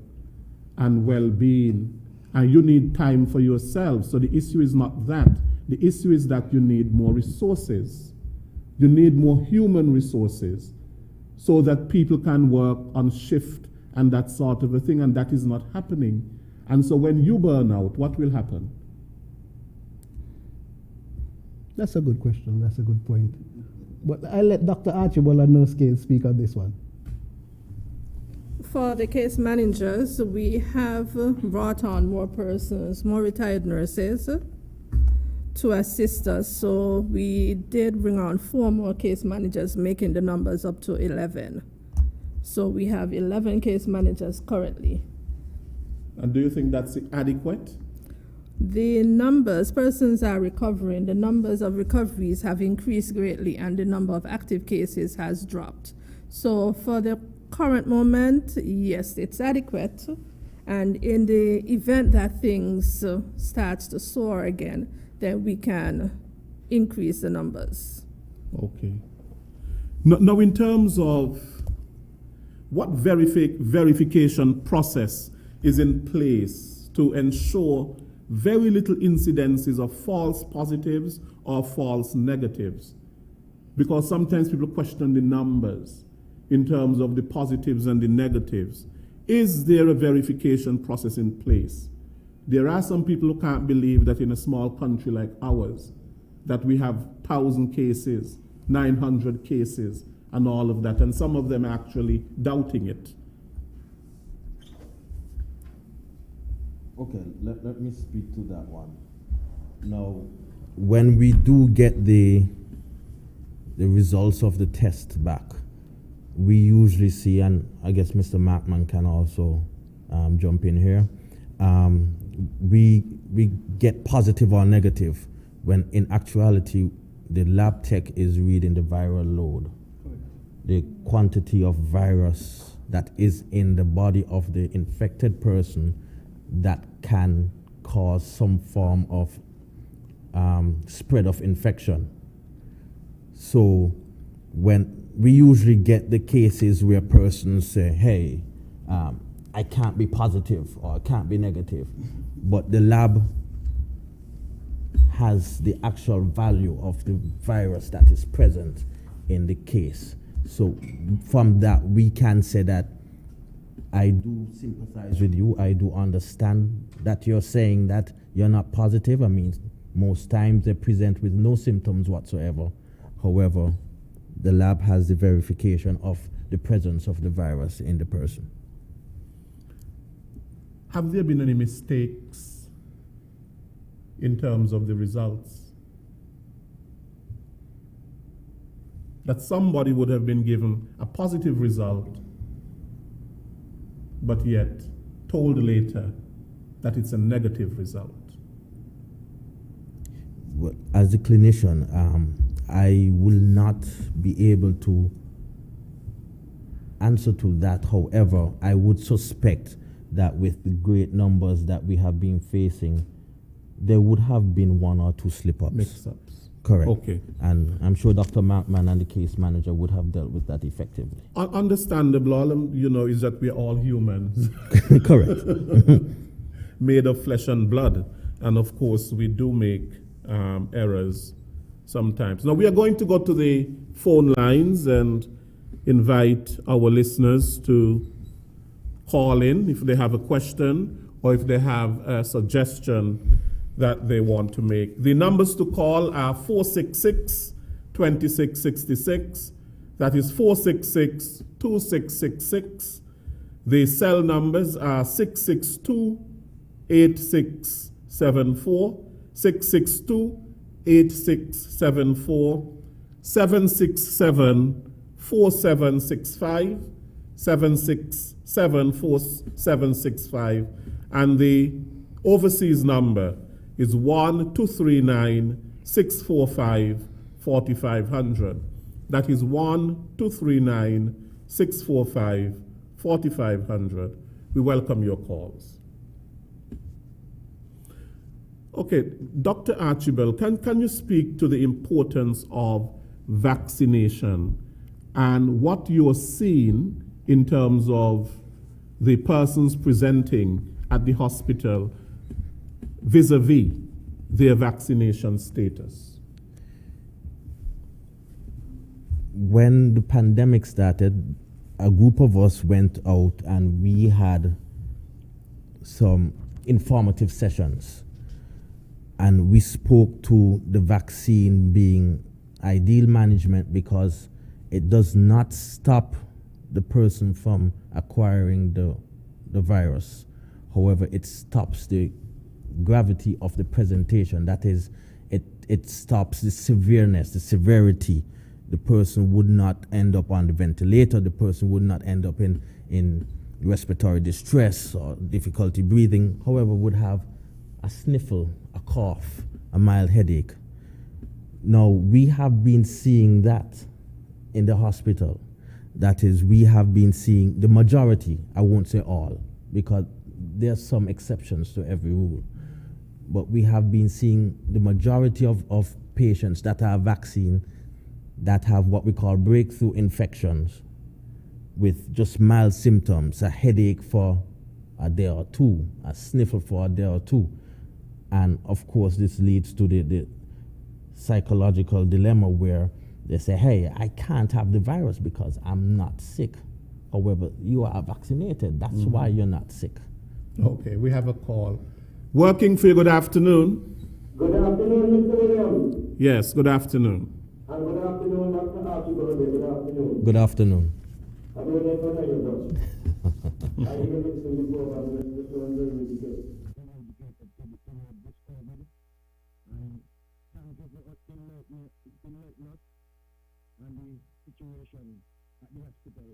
and well-being. And you need time for yourself. So the issue is not that. The issue is that you need more resources. You need more human resources so that people can work on shift and that sort of a thing, and that is not happening. And so when you burn out, what will happen? That's a good question. That's a good point. But I'll let Dr. Archibald and Nurse Keynes speak on this one. For the case managers, we have brought on more persons, more retired nurses to assist us. So we did bring on 4 more case managers, making the numbers up to 11. So we have 11 case managers currently. And do you think that's adequate? The numbers, persons are recovering, the numbers of recoveries have increased greatly, and the number of active cases has dropped. So for the current moment, yes, it's adequate. And in the event that things start to soar again, then we can increase the numbers. Okay. Now in terms of what verification process is in place to ensure very little incidences of false positives or false negatives? Because sometimes people question the numbers in terms of the positives and the negatives. Is there a verification process in place There are some people who can't believe that in a small country like ours, that we have 1,000 cases, 900 cases, and all of that, and some of them are actually doubting it. Okay, let me speak to that one. Now, when we do get the results of the test back, we usually see, and I guess Mr. Markman can also jump in here, we get positive or negative, when in actuality the lab tech is reading the viral load, the quantity of virus that is in the body of the infected person that can cause some form of spread of infection. So when we usually get the cases where persons say, hey, I can't be positive or I can't be negative, but the lab has the actual value of the virus that is present in the case. So from that, we can say that I do sympathize with you. I do understand that you're saying that you're not positive. I mean, most times they present with no symptoms whatsoever. However, the lab has the verification of the presence of the virus in the person. Have there been any mistakes in terms of the results? That somebody would have been given a positive result, but yet told later that it's a negative result? Well, as a clinician, I will not be able to answer to that. However, I would suspect that with the great numbers that we have been facing, there would have been one or two slip-ups. Mix-ups. Correct. Okay. And I'm sure Dr. Markman and the case manager would have dealt with that effectively. Understandable, is that we're all humans. Correct. Made of flesh and blood. And of course, we do make errors sometimes. Now, we are going to go to the phone lines and invite our listeners to call in if they have a question or if they have a suggestion that they want to make. The numbers to call are 466-2666. That is 466-2666. The cell numbers are 662-8674, 662-8674, 767-4765, 767-4765, and the overseas number is 1-239-645-4500. That is 1-239-645-4500. We welcome your calls. Okay, Dr. Archibald, can you speak to the importance of vaccination and what you're seeing in terms of the persons presenting at the hospital vis-a-vis their vaccination status? When the pandemic started, a group of us went out and we had some informative sessions. And we spoke to the vaccine being ideal management because it does not stop the person from acquiring the virus. However, it stops the gravity of the presentation. That is, it stops the severeness, the severity. The person would not end up on the ventilator. The person would not end up in respiratory distress or difficulty breathing. However, would have a sniffle, a cough, a mild headache. Now, we have been seeing that in the hospital. That is, we have been seeing the majority, I won't say all, because there are some exceptions to every rule. But we have been seeing the majority of patients that are vaccine that have what we call breakthrough infections with just mild symptoms, a headache for a day or two, a sniffle for a day or two. And of course, this leads to the psychological dilemma where they say, hey, I can't have the virus because I'm not sick. However, you are vaccinated. That's why you're not sick. Okay, we have a call. Working for you, good afternoon. Good afternoon, Mr. Williams. Yes, good afternoon. And good afternoon, Dr. Archibald. Good afternoon. Good afternoon. I'm going to tell you, bro. I even listened before, but I'm going to show you very good. And the situation at the hospital.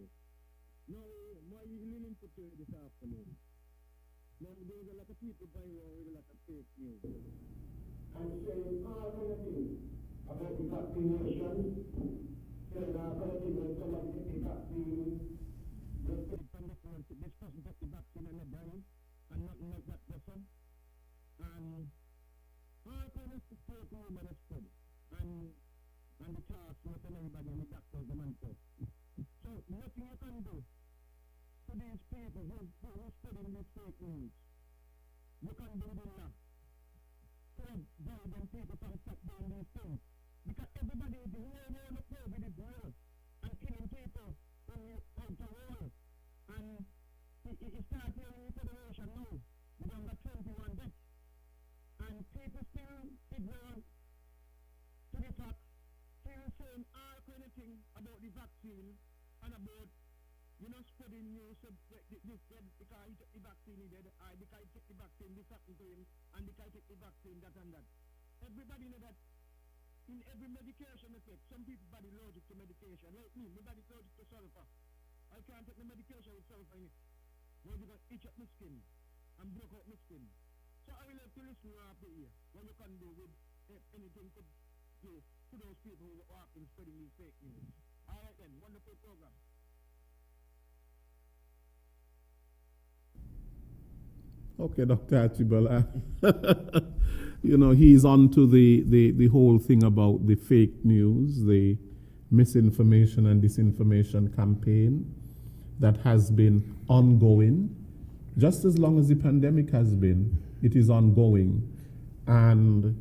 Now, why are you leaning to this afternoon? Now, there's a lot of people going on with a lot of fake news. I'm saying all kind of things about the vaccination. Saying all kind of things when somebody take the vaccine. Just put it from the phone to this person take the vaccine and they're dying, and nothing like that person. And all kind of fake rumors are spread. And the class not everybody and the doctors the man talk. So nothing you can do to these people who are spreading these fake news. You can do the law. So guide them people from stop doing these things. Because everybody is here on the COVID is real and killing people when you out the world. And it starts here in the Federation now. We don't got 21 deaths. And people still ignorant to the fact. Still saying all kind of things about the vaccine and about, spreading news of because he took the vaccine, he did, because he took the vaccine, this happened to him, and because he took the vaccine, that and that. Everybody know that in every medication effect, some people body allergic to medication. Like me, my body allergic to sulfur. I can't take the medication with sulfur in it. Why because it itch up my skin and broke out my skin. So I will have to listen to after here what you can do with anything to do to those people who are often spreading these fake news. All right then, wonderful program. Okay, Dr. Archibald. He's on to the whole thing about the fake news, the misinformation and disinformation campaign that has been ongoing. Just as long as the pandemic has been, it is ongoing. And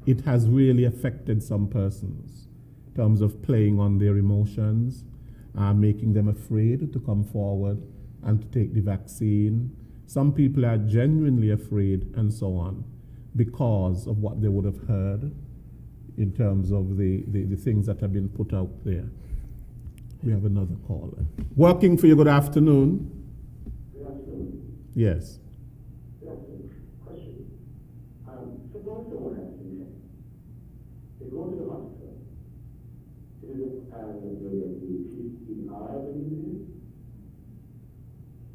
it has really affected some persons in terms of playing on their emotions, making them afraid to come forward and to take the vaccine. Some people are genuinely afraid and so on because of what they would have heard in terms of the things that have been put out there. We have another caller. Working for you, good afternoon. Good afternoon. Yes. Good afternoon. Question. Suppose someone has been sick. They go to the hospital. It is the PCR, I believe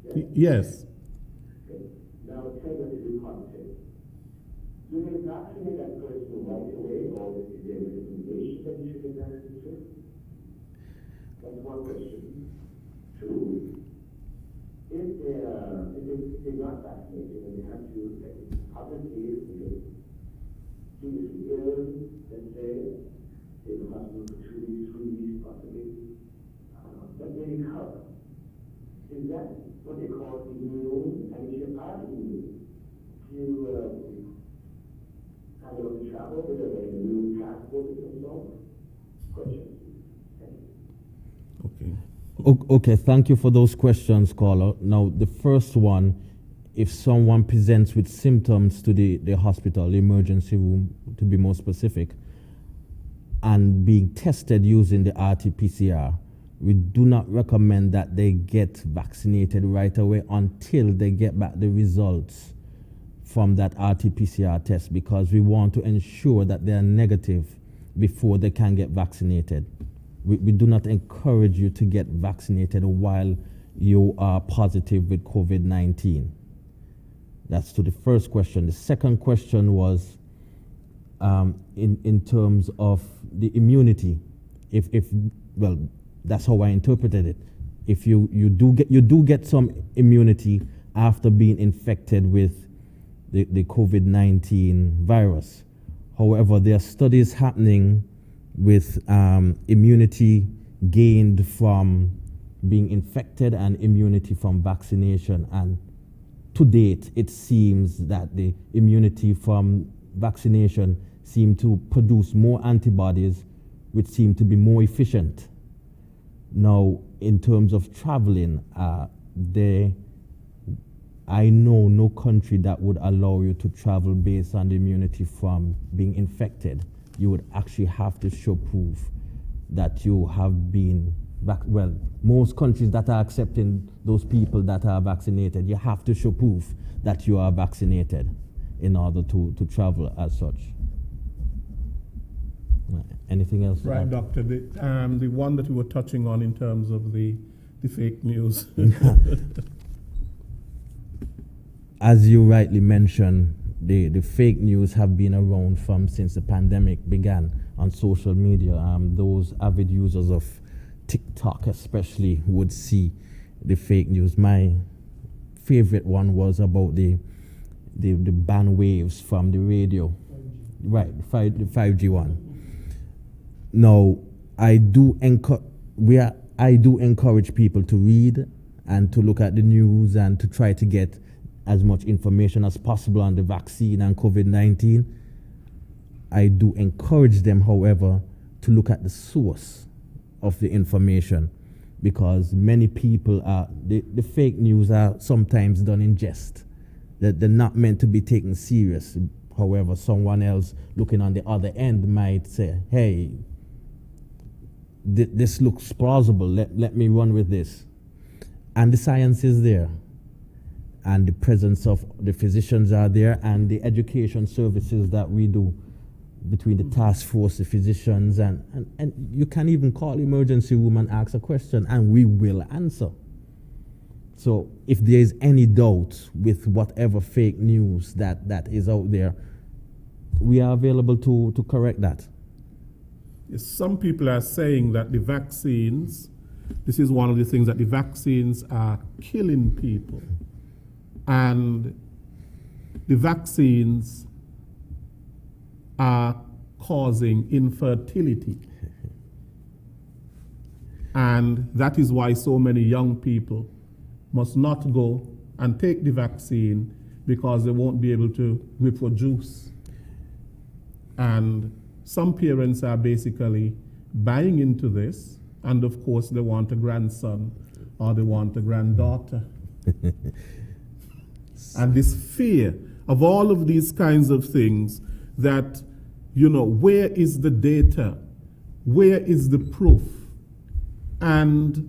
it is? Yes. Okay. Now, tell us if you can't say. Do they vaccinate that person right away, or is there a recommendation that you should get vaccinated? That's one question. Two, if they're not vaccinated and they have to, obviously, if they're seriously ill, let's say, in the hospital for 2 weeks, 3 weeks, possibly, but they recover. Is that what they call immune? And if you are immune, you have to travel with an immune passport or some questions. Okay, thank you for those questions, caller. Now, the first one, if someone presents with symptoms to the hospital, the emergency room, to be more specific, and being tested using the RT-PCR, we do not recommend that they get vaccinated right away until they get back the results from that RT-PCR test, because we want to ensure that they are negative before they can get vaccinated. We do not encourage you to get vaccinated while you are positive with COVID-19. That's to the first question. The second question was in terms of the immunity. Well, that's how I interpreted it. If you do get some immunity after being infected with the COVID-19 virus. However, there are studies happening with immunity gained from being infected and immunity from vaccination, and to date it seems that the immunity from vaccination seem to produce more antibodies, which seem to be more efficient. Now, in terms of traveling, I know no country that would allow you to travel based on the immunity from being infected. You would actually have to show proof that you have been well, most countries that are accepting those people that are vaccinated, you have to show proof that you are vaccinated in order to travel as such. Anything else? Right, Doctor. The one that you were touching on in terms of the fake news. As you rightly mentioned, the fake news have been around since the pandemic began on social media. Those avid users of TikTok especially would see the fake news. My favorite one was about the ban waves from the radio. Right, the 5G one. Now, I do encourage people to read and to look at the news and to try to get as much information as possible on the vaccine and COVID-19. I do encourage them, however, to look at the source of the information, because many people the fake news are sometimes done in jest. That they're not meant to be taken serious. However, someone else looking on the other end might say, hey, this looks plausible, let me run with this. And the science is there, and the presence of the physicians are there, and the education services that we do between the task force, the physicians, and you can even call emergency room and ask a question, and we will answer. So if there is any doubt with whatever fake news that is out there, we are available to correct that. Yes, some people are saying that the vaccines, this is one of the things, that the vaccines are killing people. And the vaccines are causing infertility. And that is why so many young people must not go and take the vaccine, because they won't be able to reproduce. And some parents are basically buying into this, and of course they want a grandson or they want a granddaughter. And this fear of all of these kinds of things, that, you know, where is the data? Where is the proof? And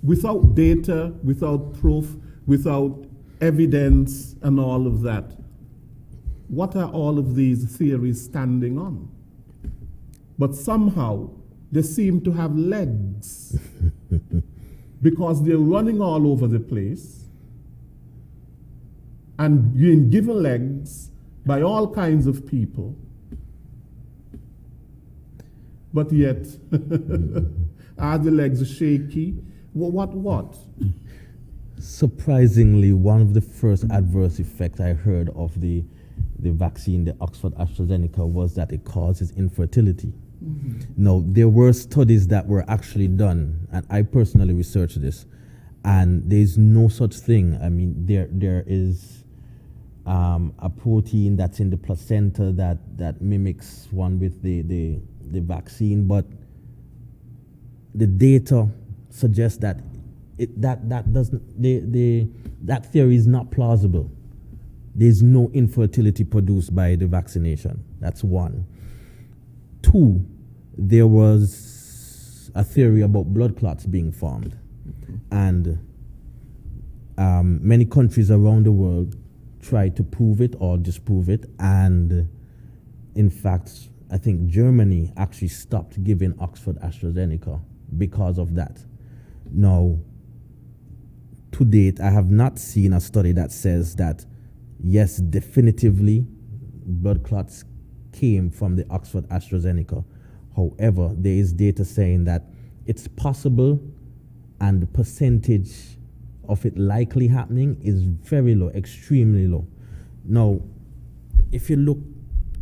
without data, without proof, without evidence and all of that, what are all of these theories standing on? But somehow they seem to have legs because they're running all over the place and being given legs by all kinds of people. But yet, are the legs shaky? What? Surprisingly, one of the first adverse effects I heard of the vaccine, the Oxford AstraZeneca, was that it causes infertility. Mm-hmm. Now, there were studies that were actually done, and I personally researched this, and there's no such thing. I mean, there is a protein that's in the placenta that mimics one with the vaccine, but the data suggests that that theory is not plausible. There's no infertility produced by the vaccination. That's one. Two, there was a theory about blood clots being formed. And many countries around the world tried to prove it or disprove it. And in fact, I think Germany actually stopped giving Oxford AstraZeneca because of that. Now, to date, I have not seen a study that says that, yes, definitively, blood clots came from the Oxford AstraZeneca. However, there is data saying that it's possible, and the percentage of it likely happening is very low, extremely low. Now, if you look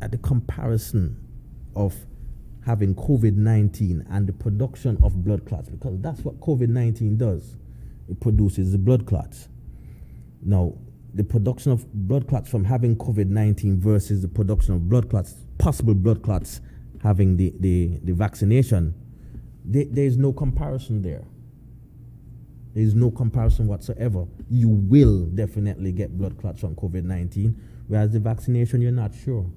at the comparison of having COVID-19 and the production of blood clots, because that's what COVID-19 does. It produces the blood clots. Now, the production of blood clots from having COVID-19 versus the production of blood clots, possible blood clots having the vaccination, there is no comparison there. There is no comparison whatsoever. You will definitely get blood clots from COVID-19, whereas the vaccination, you're not sure.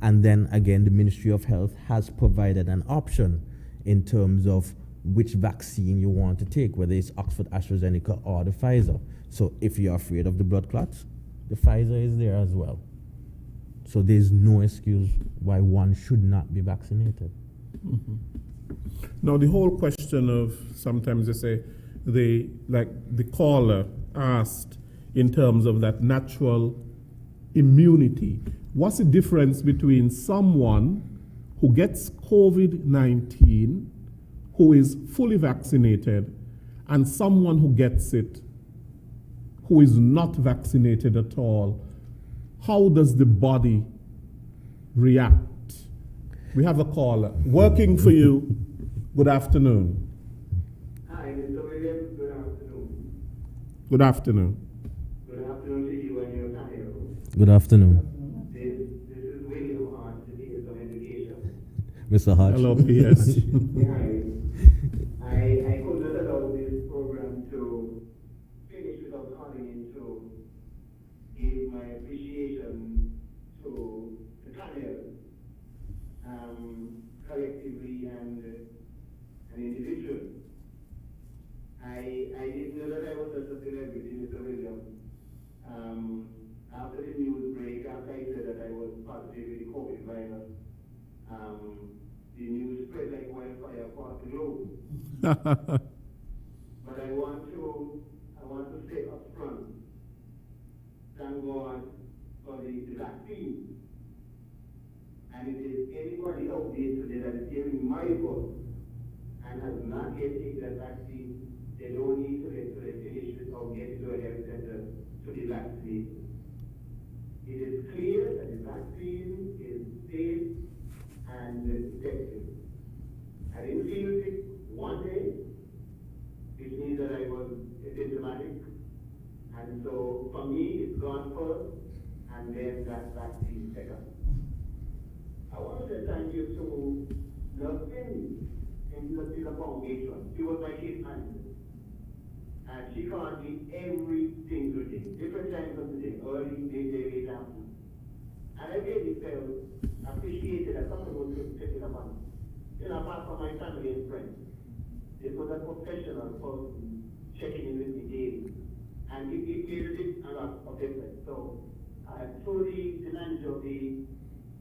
And then again, the Ministry of Health has provided an option in terms of which vaccine you want to take, whether it's Oxford AstraZeneca or the Pfizer. So if you're afraid of the blood clots, the Pfizer is there as well. So there's no excuse why one should not be vaccinated. Mm-hmm. Now, the whole question of, sometimes they say, like the caller asked in terms of that natural immunity. What's the difference between someone who gets COVID-19, who is fully vaccinated, and someone who gets it, who is not vaccinated at all? How does the body react? We have a caller. Working for you. Good afternoon. Hi, Mr. Williams. Good afternoon. Good afternoon. Good afternoon to you and your panel. Good afternoon. This is William Hart, the Dean of Education. Mr. Hodge. Hello, PS. I could not allow this program to finish without calling in to give my appreciation to the panel, collectively and individually. I didn't know that I was such a celebrity, Mr. Williams. After the news break, after I said that I was positive with the COVID virus, the news spread like wildfire across the globe. But I want to say up front, thank God for the vaccine. And if there's anybody out there today that is hearing my voice and has not yet taken that vaccine, they don't need to get to the finish or get to a health center to be vaccinated. It is clear that the vaccine is safe and effective. I didn't feel sick one day, which means that I was asymptomatic. And so for me, it's gone first, and then that vaccine second. I want to say thank you to Nelson in the foundation. She was my case manager. And she called me every single day, different times of the day, early, midday, late afternoon. And I really felt appreciated that someone was checking up on me. Apart from my family and friends. This was a professional person checking in with me daily. And it made a lot of difference. So, to the manager of the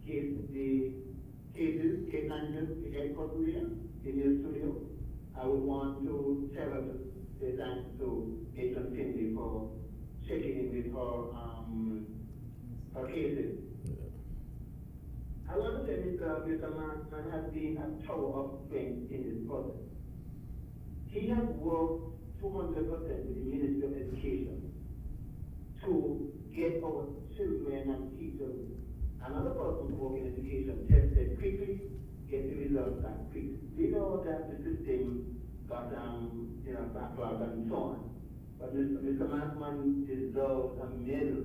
case manager, the head person here in your studio, I would want to tell her to say thanks to Agent Cindy for checking in with her cases. I want to say Mr. Markman has been a tower of strength in this process. He has worked 200% with the Ministry of Education to get our children and teachers, another person who works in education, tested quickly, get the results back quickly. We know that the system got backlog and so on. But Mr. Markman deserves a medal.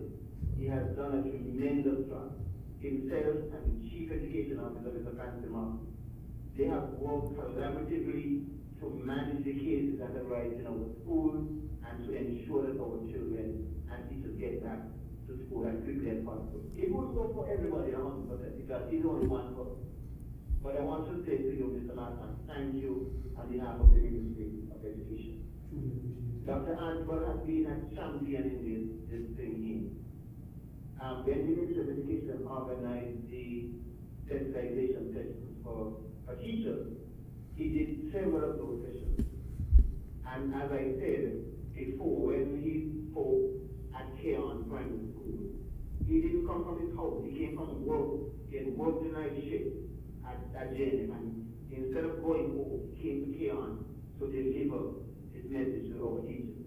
He has done a tremendous job. Himself and the Chief Education Officer, Mr. Francis Mark, they have worked collaboratively to manage the cases that arise in our schools and to ensure that our children and teachers get back to school as quickly as possible. It would go for everybody 100% because he's only one person. But I want to say to you, Mr. Markman, thank you on behalf of the Ministry of Education. Dr. Ansel has been a champion in this thing here. When the Ministry of Education organized the sensitization sessions for teachers, he did several of those sessions. And as I said before, when he spoke at Keon Primary School, he didn't come from his house, he came from work. He had worked the night shift at JNM, and instead of going home, he came to Keon to deliver his message to our teachers.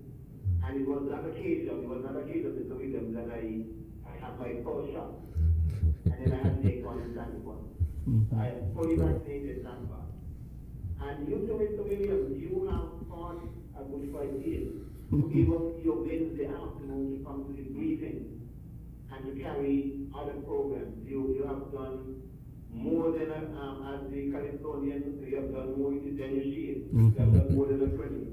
And it was not occasion, Mr. Williams, that I had my first shot, and then I had to take one and stand one. I am fully vaccinated and far. And you, Mr. Williams, you have fought a good fight here to give us your Wednesday afternoon to come to the briefing and to carry other programs. You have done more than, as the Californian, you have done more than your shield. You have done more than a 20.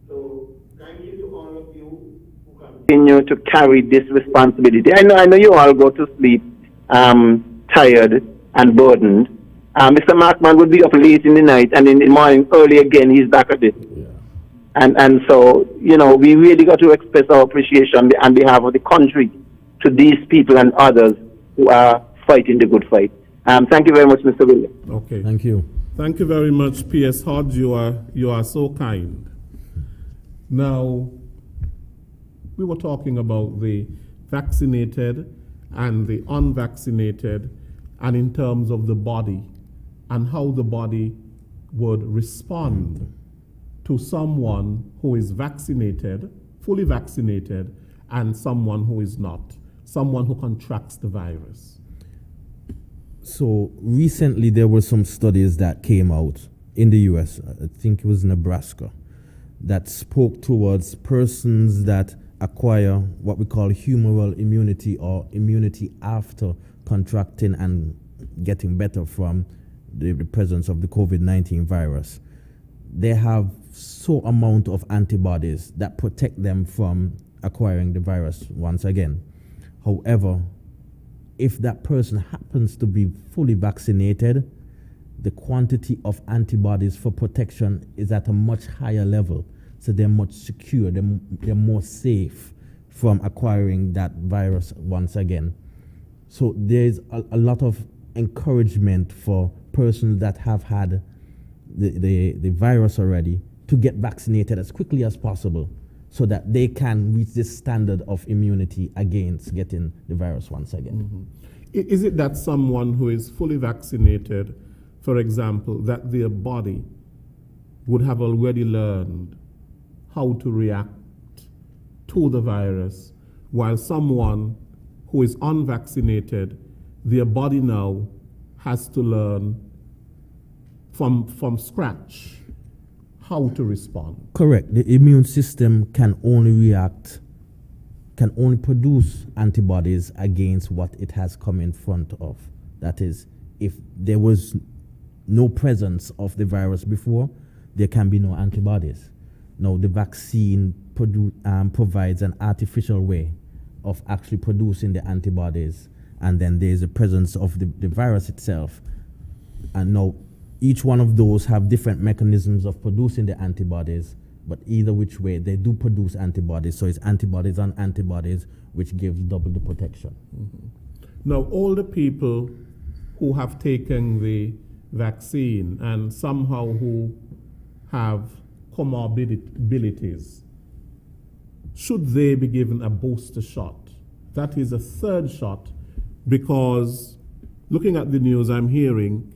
So Thank you to all of you who continue to carry this responsibility. I know you all go to sleep tired and burdened. Mr. Markman would be up late in the night, and in the morning early again, he's back at it. Yeah. And so, you know, we really got to express our appreciation on behalf of the country to these people and others who are fighting the good fight. Thank you very much, Mr. Williams. Okay. Thank you. Thank you very much, P.S. Hodge. You are so kind. Now, we were talking about the vaccinated and the unvaccinated, and in terms of the body and how the body would respond to someone who is vaccinated, fully vaccinated, and someone who is not, someone who contracts the virus. So recently there were some studies that came out in the US, I think it was Nebraska, that spoke towards persons that acquire what we call humoral immunity, or immunity after contracting and getting better from the presence of the COVID-19 virus. They have so amount of antibodies that protect them from acquiring the virus once again. However, if that person happens to be fully vaccinated, the quantity of antibodies for protection is at a much higher level. So they're much secure, they're more safe from acquiring that virus once again. So there's a lot of encouragement for persons that have had the virus already to get vaccinated as quickly as possible so that they can reach this standard of immunity against getting the virus once again. Mm-hmm. Is it that someone who is fully vaccinated, for example, that their body would have already learned how to react to the virus, while someone who is unvaccinated, their body now has to learn from scratch how to respond? Correct. The immune system can only produce antibodies against what it has come in front of. That is, if there was no presence of the virus before, there can be no antibodies. Now, the vaccine provides an artificial way of actually producing the antibodies, and then there's the presence of the virus itself. And now, each one of those have different mechanisms of producing the antibodies, but either which way, they do produce antibodies. So it's antibodies on antibodies, which gives double the protection. Mm-hmm. Now, all the people who have taken the vaccine and somehow who have comorbidities, should they be given a booster shot? That is a third shot, because looking at the news, I'm hearing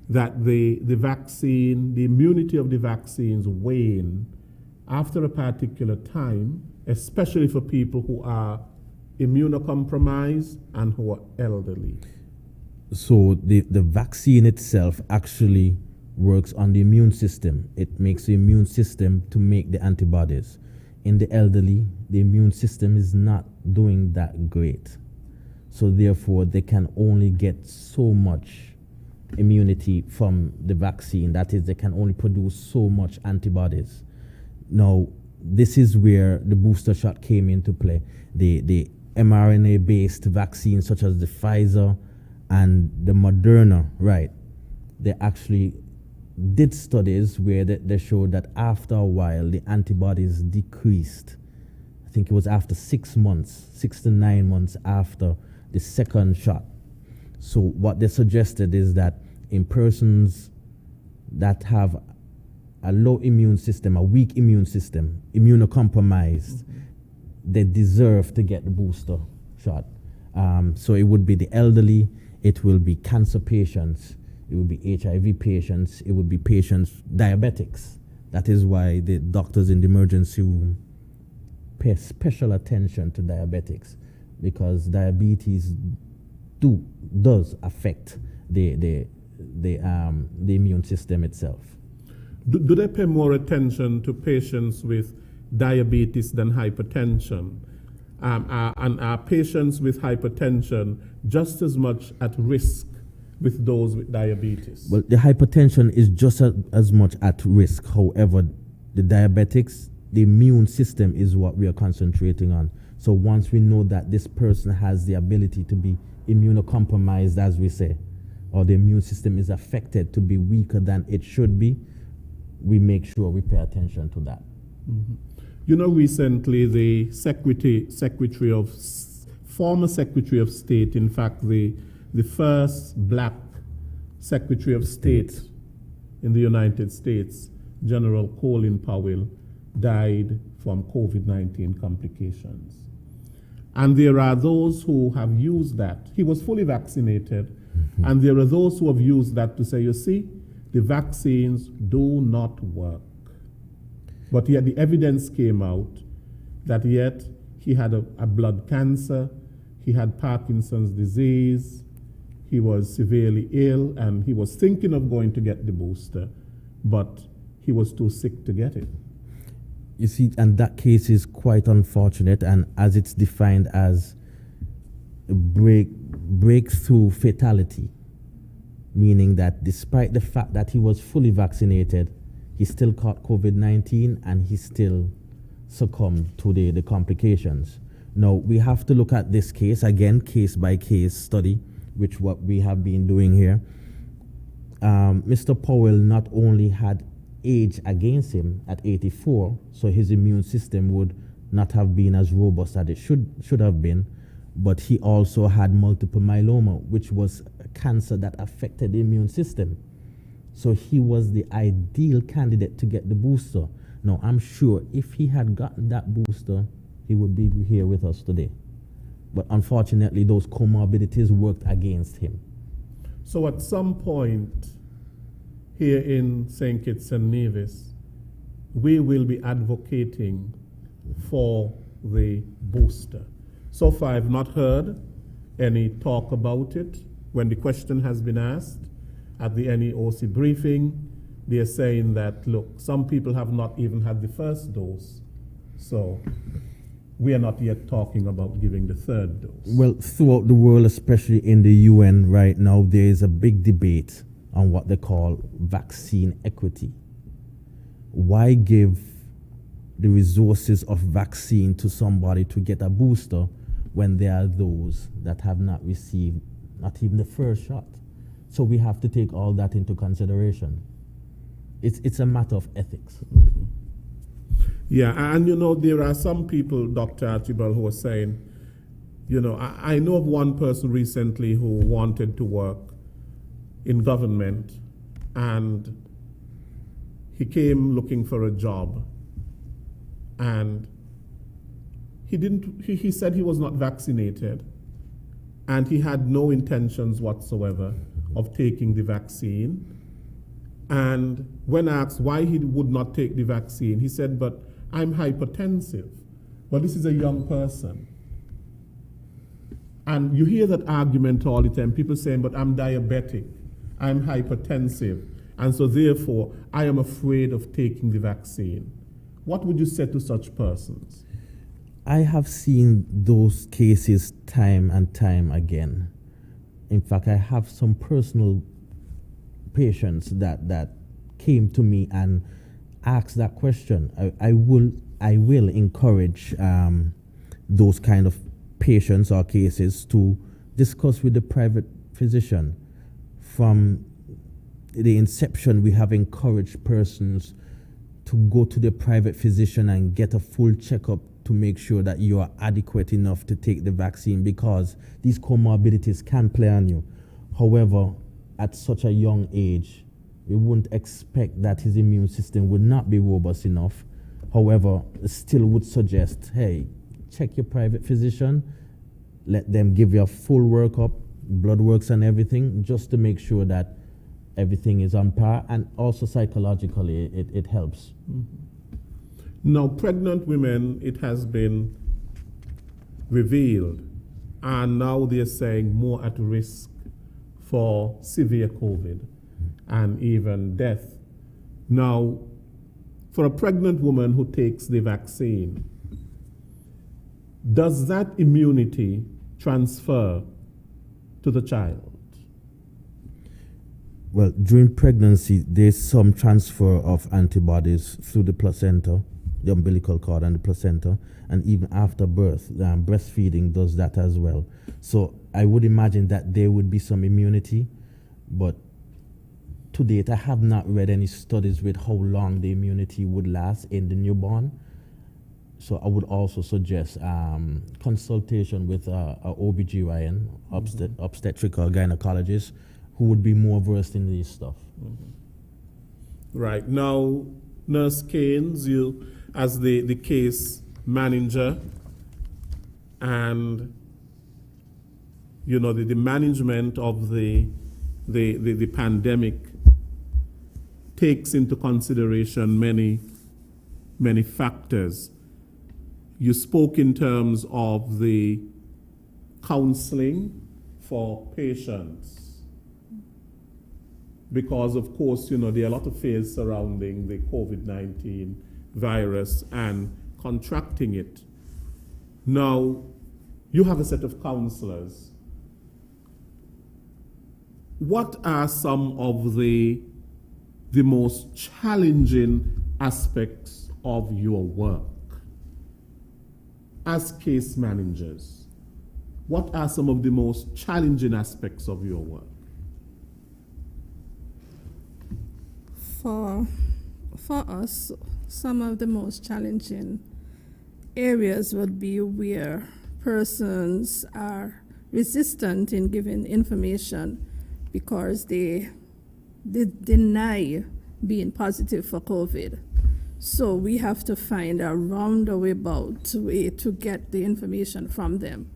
that the vaccine, the immunity of the vaccines wane after a particular time, especially for people who are immunocompromised and who are elderly. So the vaccine itself actually works on the immune system. It makes the immune system to make the antibodies. In the elderly, the immune system is not doing that great. So therefore, they can only get so much immunity from the vaccine. That is, they can only produce so much antibodies. Now, this is where the booster shot came into play. The mRNA-based vaccines such as the Pfizer and the Moderna, right? They actually did studies where they showed that after a while, the antibodies decreased. I think it was after 6 months, 6 to 9 months after the second shot. So what they suggested is that in persons that have a low immune system, a weak immune system, immunocompromised, they deserve to get the booster shot. So it would be the elderly, it will be cancer patients, it would be HIV patients, it would be patients, diabetics. That is why the doctors in the emergency room pay special attention to diabetics, because diabetes does affect the immune system itself. Do they pay more attention to patients with diabetes than hypertension? And are patients with hypertension just as much at risk with those with diabetes? Well, the hypertension is just as much at risk. However, the diabetics, the immune system is what we are concentrating on. So once we know that this person has the ability to be immunocompromised, as we say, or the immune system is affected to be weaker than it should be, we make sure we pay attention to that. Mm-hmm. You know, recently the former Secretary of State, in fact, the first black Secretary of State in the United States, General Colin Powell, died from COVID-19 complications. And there are those who have used that. He was fully vaccinated, mm-hmm. and there are those who have used that to say, you see, the vaccines do not work. But yet the evidence came out that yet he had a blood cancer, he had Parkinson's disease, he was severely ill, and he was thinking of going to get the booster, but he was too sick to get it. You see, and that case is quite unfortunate, and as it's defined as a breakthrough fatality, meaning that despite the fact that he was fully vaccinated, he still caught COVID-19 and he still succumbed to the complications. Now, we have to look at this case, again, case by case study, which what we have been doing here. Mr. Powell not only had age against him at 84, so his immune system would not have been as robust as it should have been, but he also had multiple myeloma, which was a cancer that affected the immune system. So he was the ideal candidate to get the booster. Now, I'm sure if he had gotten that booster, he would be here with us today. But unfortunately, those comorbidities worked against him. So at some point here in St. Kitts and Nevis, we will be advocating for the booster. So far, I've not heard any talk about it. When the question has been asked at the NEOC briefing, they're saying that, look, some people have not even had the first dose. So we are not yet talking about giving the third dose. Well, throughout the world, especially in the UN right now, there is a big debate on what they call vaccine equity. Why give the resources of vaccine to somebody to get a booster when there are those that have not received not even the first shot? So we have to take all that into consideration. It's a matter of ethics. Mm-hmm. Yeah, and you know, there are some people, Dr. Archibald, who are saying, you know, I know of one person recently who wanted to work in government, and he came looking for a job, and he said he was not vaccinated, and he had no intentions whatsoever of taking the vaccine. And when asked why he would not take the vaccine, he said, but I'm hypertensive. Well, this is a young person. And you hear that argument all the time, people saying, but I'm diabetic, I'm hypertensive, and so therefore I am afraid of taking the vaccine. What would you say to such persons? I have seen those cases time and time again. In fact, I have some personal patients that came to me and asked that question. I will encourage those kind of patients or cases to discuss with the private physician. From the inception, we have encouraged persons to go to the private physician and get a full checkup to make sure that you are adequate enough to take the vaccine, because these comorbidities can play on you. However, at such a young age, we wouldn't expect that his immune system would not be robust enough. However, still would suggest, hey, check your private physician, let them give you a full workup, blood works and everything, just to make sure that everything is on par, and also psychologically it helps. Mm-hmm. Now, pregnant women, it has been revealed, and now they're saying more at risk for severe COVID and even death. Now, for a pregnant woman who takes the vaccine, does that immunity transfer to the child? Well, during pregnancy, there's some transfer of antibodies through the placenta, the umbilical cord and the placenta, and even after birth, breastfeeding does that as well. So I would imagine that there would be some immunity, but to date I have not read any studies with how long the immunity would last in the newborn. So I would also suggest consultation with a OBGYN, obstetrical gynecologist, who would be more versed in this stuff. Right. Now, Nurse Keynes, you as the case manager, and you know the management of the pandemic takes into consideration many factors. You spoke in terms of the counseling for patients, because of course, you know, there are a lot of fears surrounding the COVID-19 virus and contracting it. Now, you have a set of counselors. What are some of the most challenging aspects of your work as case managers? What are some of the most challenging aspects of your work? For us, some of the most challenging areas would be where persons are resistant in giving information because they deny being positive for COVID. So we have to find a roundabout way to get the information from them,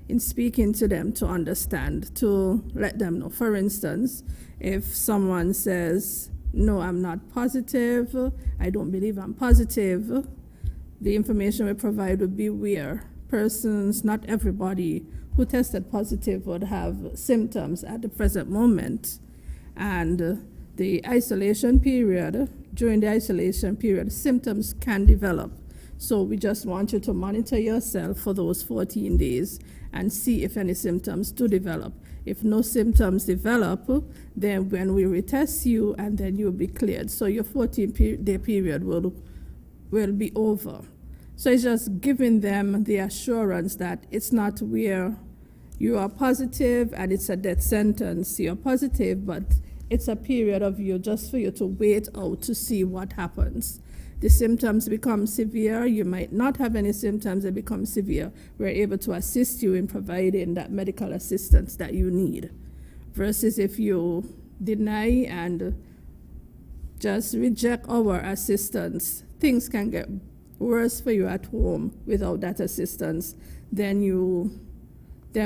in speaking to them to understand, to let them know. For instance, if someone says, no, I'm not positive, I don't believe I'm positive, the information we provide would be where persons, not everybody who tested positive would have symptoms at the present moment. And the isolation period, during the isolation period, symptoms can develop. So we just want you to monitor yourself for those 14 days and see if any symptoms do develop. If no symptoms develop, then when we retest you, and then you'll be cleared. So your 14-day period will be over. So it's just giving them the assurance that it's not where you are positive and it's a death sentence. You're positive, but it's a period of you just for you to wait out to see what happens. The symptoms become severe. You might not have any symptoms, they become severe. We're able to assist you in providing that medical assistance that you need. Versus if you deny and just reject our assistance, things can get worse for you at home without that assistance. Then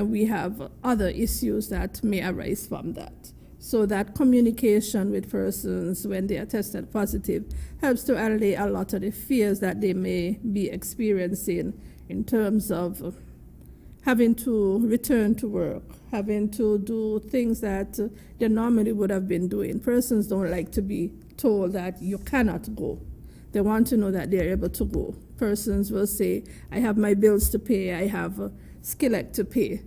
we have other issues that may arise from that. So that communication with persons when they are tested positive helps to allay a lot of the fears that they may be experiencing in terms of having to return to work, having to do things that they normally would have been doing. Persons don't like to be told that you cannot go. They want to know that they're able to go. Persons will say, I have my bills to pay, I have a skillet to pay.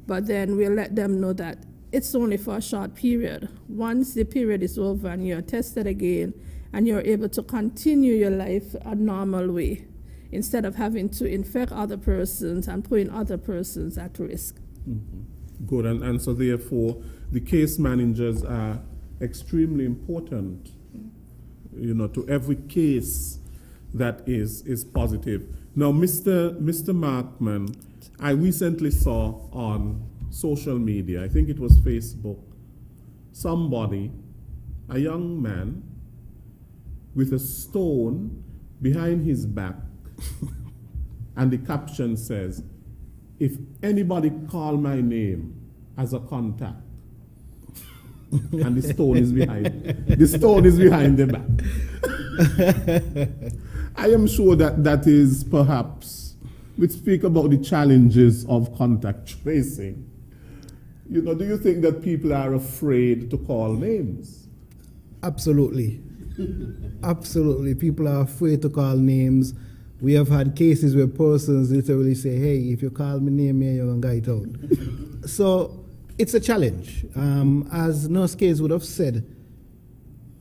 But then we'll let them know that it's only for a short period. Once the period is over and you're tested again and you're able to continue your life a normal way instead of having to infect other persons and putting other persons at risk. Mm-hmm. Good, and so therefore the case managers are extremely important, you know, to every case that is positive. Now, Mr. Markman, I recently saw on social media, I think it was Facebook, somebody, a young man, with a stone behind his back, and the caption says, if anybody call my name as a contact, and the stone is behind the back. I am sure that is perhaps, we speak about the challenges of contact tracing. You know, do you think that people are afraid to call names? Absolutely. Absolutely. People are afraid to call names. We have had cases where persons literally say, hey, if you call me name here, you're going to get out. So it's a challenge. As Nurse Case would have said,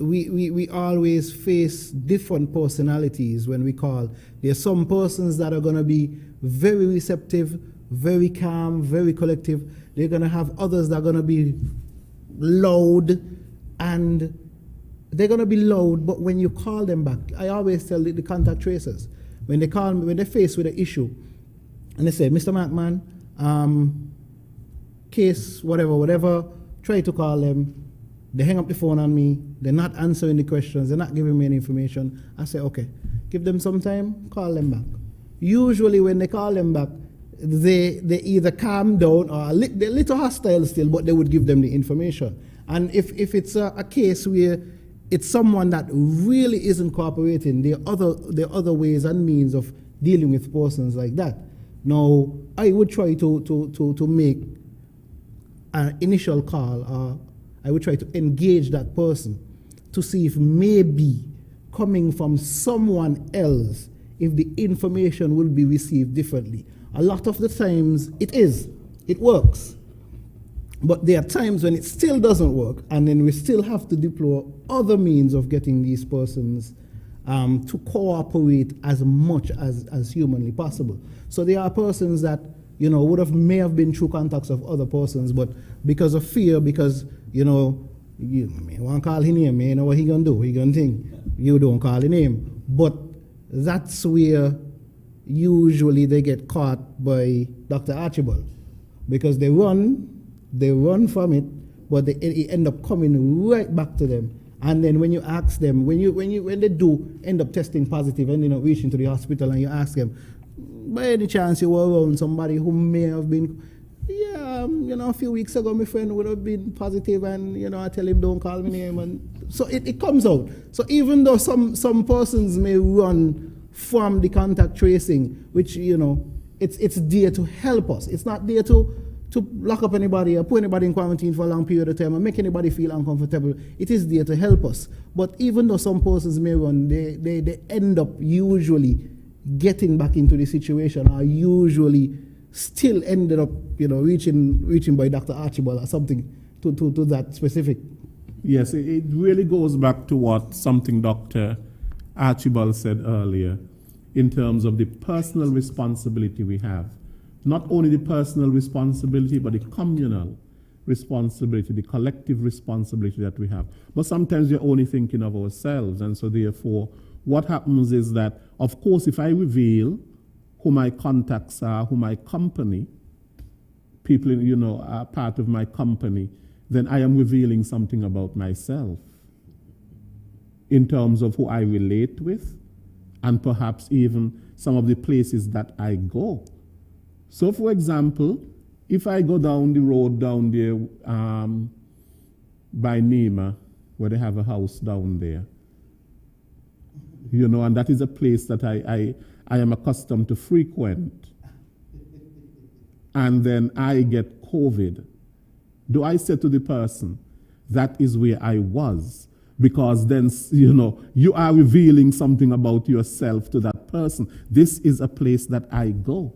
we always face different personalities when we call. There's some persons that are going to be very receptive, very calm, very collective. They're going to have others that are going to be loud, and they're going to be loud, but when you call them back, I always tell the contact tracers, when they call me, when they're faced with an issue, and they say, Mr. McMahon, case, whatever, try to call them. They hang up the phone on me. They're not answering the questions. They're not giving me any information. I say, okay, give them some time, call them back. Usually when they call them back, they either calm down or they're a little hostile still, but they would give them the information. And if it's a case where it's someone that really isn't cooperating, there are other ways and means of dealing with persons like that. Now, I would try to make an initial call, or I would try to engage that person to see if maybe coming from someone else, if the information will be received differently. A lot of the times it works. But there are times when it still doesn't work, and then we still have to deploy other means of getting these persons to cooperate as much as humanly possible. So there are persons that, may have been true contacts of other persons, but because of fear, because, you want to call his name, you know what he going to do, he going to think, you don't call his name. But that's where usually they get caught by Dr. Archibald, because they run from it, but it end up coming right back to them. And then when you ask them, when they do end up testing positive and reaching to the hospital, and you ask them, by any chance you were around somebody who may have been, a few weeks ago my friend would have been positive, and I tell him don't call me name, and so it comes out. So even though some persons may run from the contact tracing, which it's there to help us. It's not there to lock up anybody or put anybody in quarantine for a long period of time and make anybody feel uncomfortable. It is there to help us. But even though some persons may run, they end up usually getting back into the situation, or usually still ended up, reaching by Dr. Archibald or something to that specific. Yes, it really goes back to something Dr. Archibald said earlier, in terms of the personal responsibility we have. Not only the personal responsibility, but the communal responsibility, the collective responsibility that we have. But sometimes we're only thinking of ourselves, and so therefore, what happens is that, of course, if I reveal who my contacts are, who my company, people are part of my company, then I am revealing something about myself in terms of who I relate with, and perhaps even some of the places that I go. So, for example, if I go down the road down there by Nema, where they have a house down there, and that is a place that I am accustomed to frequent, and then I get COVID, do I say to the person, that is where I was? Because then, you are revealing something about yourself to that person. This is a place that I go.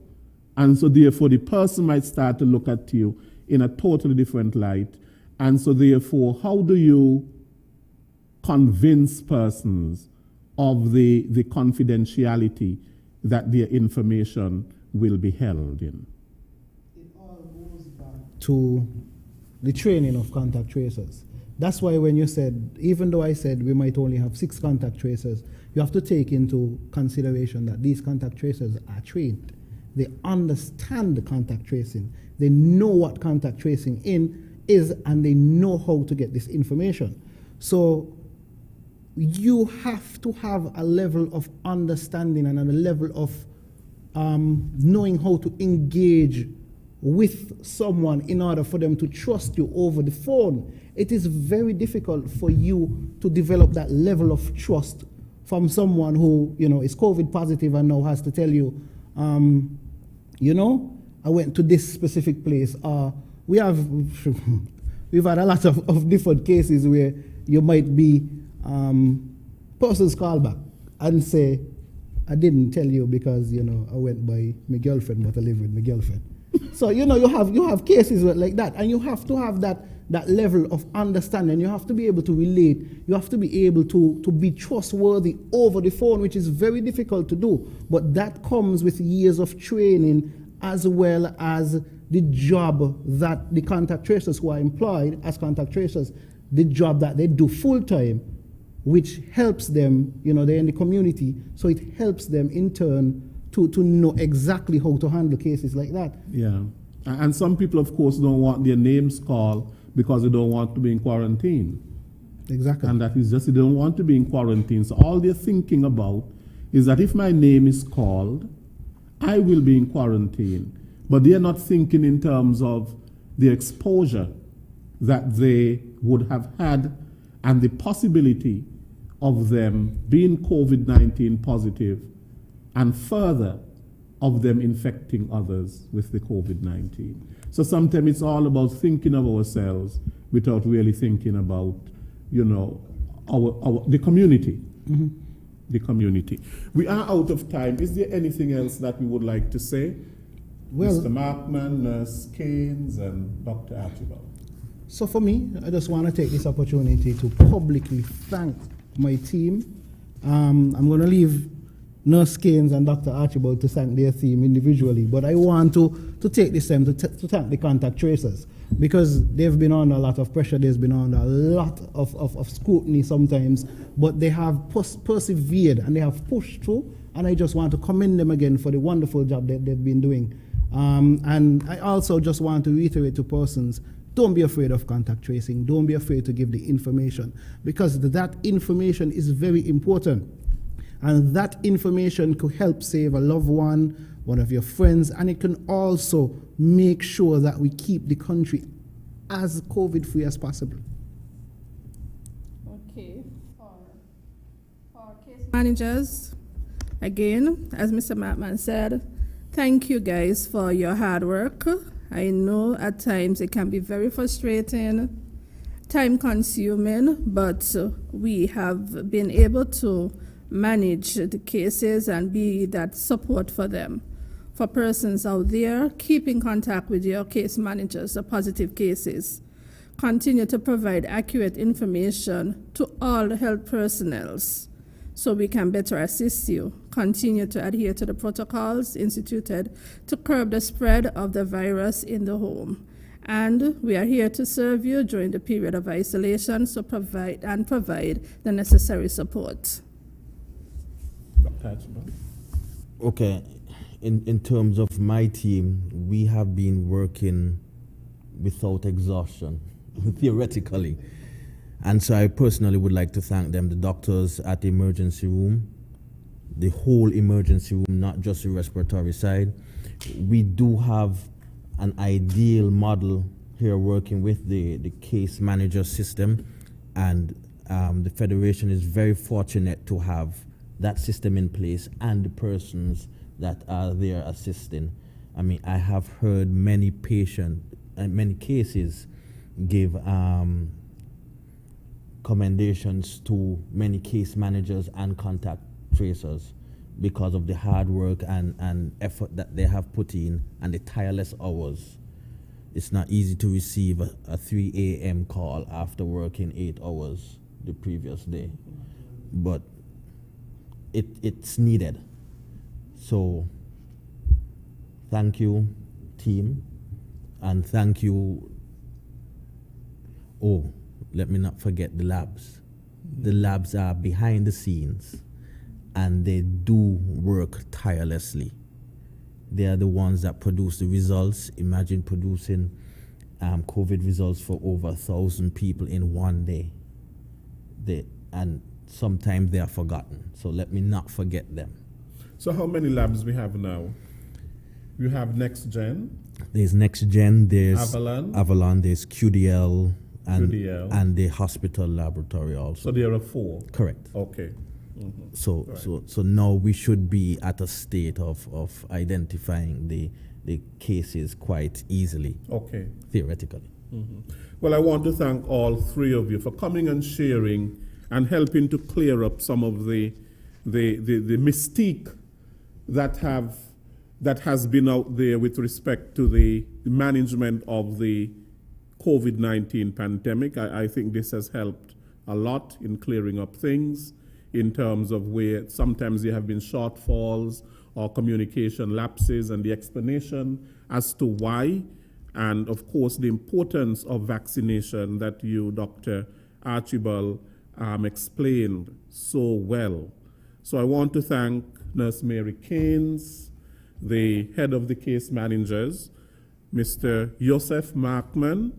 And so therefore, the person might start to look at you in a totally different light. And so therefore, how do you convince persons of the confidentiality that their information will be held in? It all goes back to the training of contact tracers. That's why when you said, even though I said we might only have 6 contact tracers, you have to take into consideration that these contact tracers are trained. They understand the contact tracing. They know what contact tracing is, and they know how to get this information. So you have to have a level of understanding and a level of knowing how to engage with someone in order for them to trust you over the phone. It is very difficult for you to develop that level of trust from someone who, is COVID positive and now has to tell you, I went to this specific place. We've had a lot of different cases where you might be persons call back and say, I didn't tell you because I went by my girlfriend, but I live with my girlfriend. So you have cases like that, and you have to have that that level of understanding. You have to be able to relate. You have to be able to be trustworthy over the phone, which is very difficult to do. But that comes with years of training, as well as the job that the contact tracers who are employed as contact tracers, the job that they do full time, which helps them, they're in the community, so it helps them in turn to know exactly how to handle cases like that. Yeah. And some people, of course, don't want their names called because they don't want to be in quarantine. Exactly. And that is just, they don't want to be in quarantine. So all they're thinking about is that if my name is called, I will be in quarantine. But they're not thinking in terms of the exposure that they would have had and the possibility of them being COVID-19 positive, and further of them infecting others with the COVID-19. So sometimes it's all about thinking of ourselves without really thinking about, the community. Mm-hmm. The community. We are out of time. Is there anything else that we would like to say? Well, Mr. Markman, Nurse Keynes, and Dr. Archibald. So for me, I just want to take this opportunity to publicly thank my team. I'm going to leave Nurse Keynes and Dr. Archibald to thank their team individually, but I want to take this time to thank the contact tracers, because they've been under a lot of pressure, they've been under a lot of scrutiny sometimes, but they have persevered and they have pushed through, and I just want to commend them again for the wonderful job that they've been doing. And I also just want to reiterate to persons, don't be afraid of contact tracing. Don't be afraid to give the information, because that information is very important. And that information could help save a loved one of your friends, and it can also make sure that we keep the country as COVID-free as possible. Okay. For case managers, again, as Mr. Markman said, thank you guys for your hard work. I know at times it can be very frustrating, time-consuming, but we have been able to manage the cases and be that support for them. For persons out there, keep in contact with your case managers, the positive cases. Continue to provide accurate information to all health personnel so we can better assist you. Continue to adhere to the protocols instituted to curb the spread of the virus in the home. And we are here to serve you during the period of isolation, so provide the necessary support. Okay, in terms of my team, we have been working without exhaustion, theoretically. And so I personally would like to thank them, the doctors at the emergency room, the whole emergency room, not just the respiratory side. We do have an ideal model here working with the case manager system, and the Federation is very fortunate to have that system in place and the persons that are there assisting. I mean, I have heard many patients and many cases give commendations to many case managers and contact tracers because of the hard work and effort that they have put in and the tireless hours. It's not easy to receive a 3 a.m. call after working 8 hours the previous day, but it's needed. So thank you, team, and thank you. Oh, let me not forget the labs. The labs are behind the scenes and they do work tirelessly. They are the ones that produce the results. Imagine producing COVID results for over 1,000 people in one day. And sometimes they are forgotten. So let me not forget them. So how many labs we have now? You have Next Gen. There's Next Gen, there's Avalon, there's QDL, and the hospital laboratory also. So there are 4? Correct. Okay. Mm-hmm. So now we should be at a state of identifying the cases quite easily. Okay. Theoretically. Mm-hmm. Well, I want to thank all 3 of you for coming and sharing and helping to clear up some of the mystique that has been out there with respect to the management of the COVID-19 pandemic. I think this has helped a lot in clearing up things in terms of where sometimes there have been shortfalls or communication lapses, and the explanation as to why, and of course the importance of vaccination that you, Dr. Archibald, explained so well. So I want to thank Nurse Mary Keynes, the head of the case managers, Mr. Joseph Markman,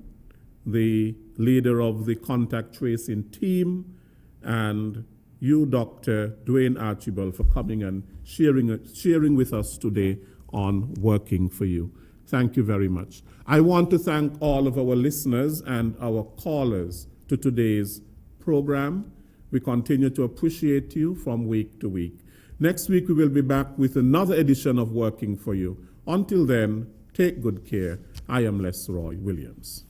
the leader of the contact tracing team, and you, Dr. Dwayne Archibald, for coming and sharing with us today on Working for You. Thank you very much. I want to thank all of our listeners and our callers to today's program. We continue to appreciate you from week to week. Next week, we will be back with another edition of Working for You. Until then, take good care. I am Lesroy Williams.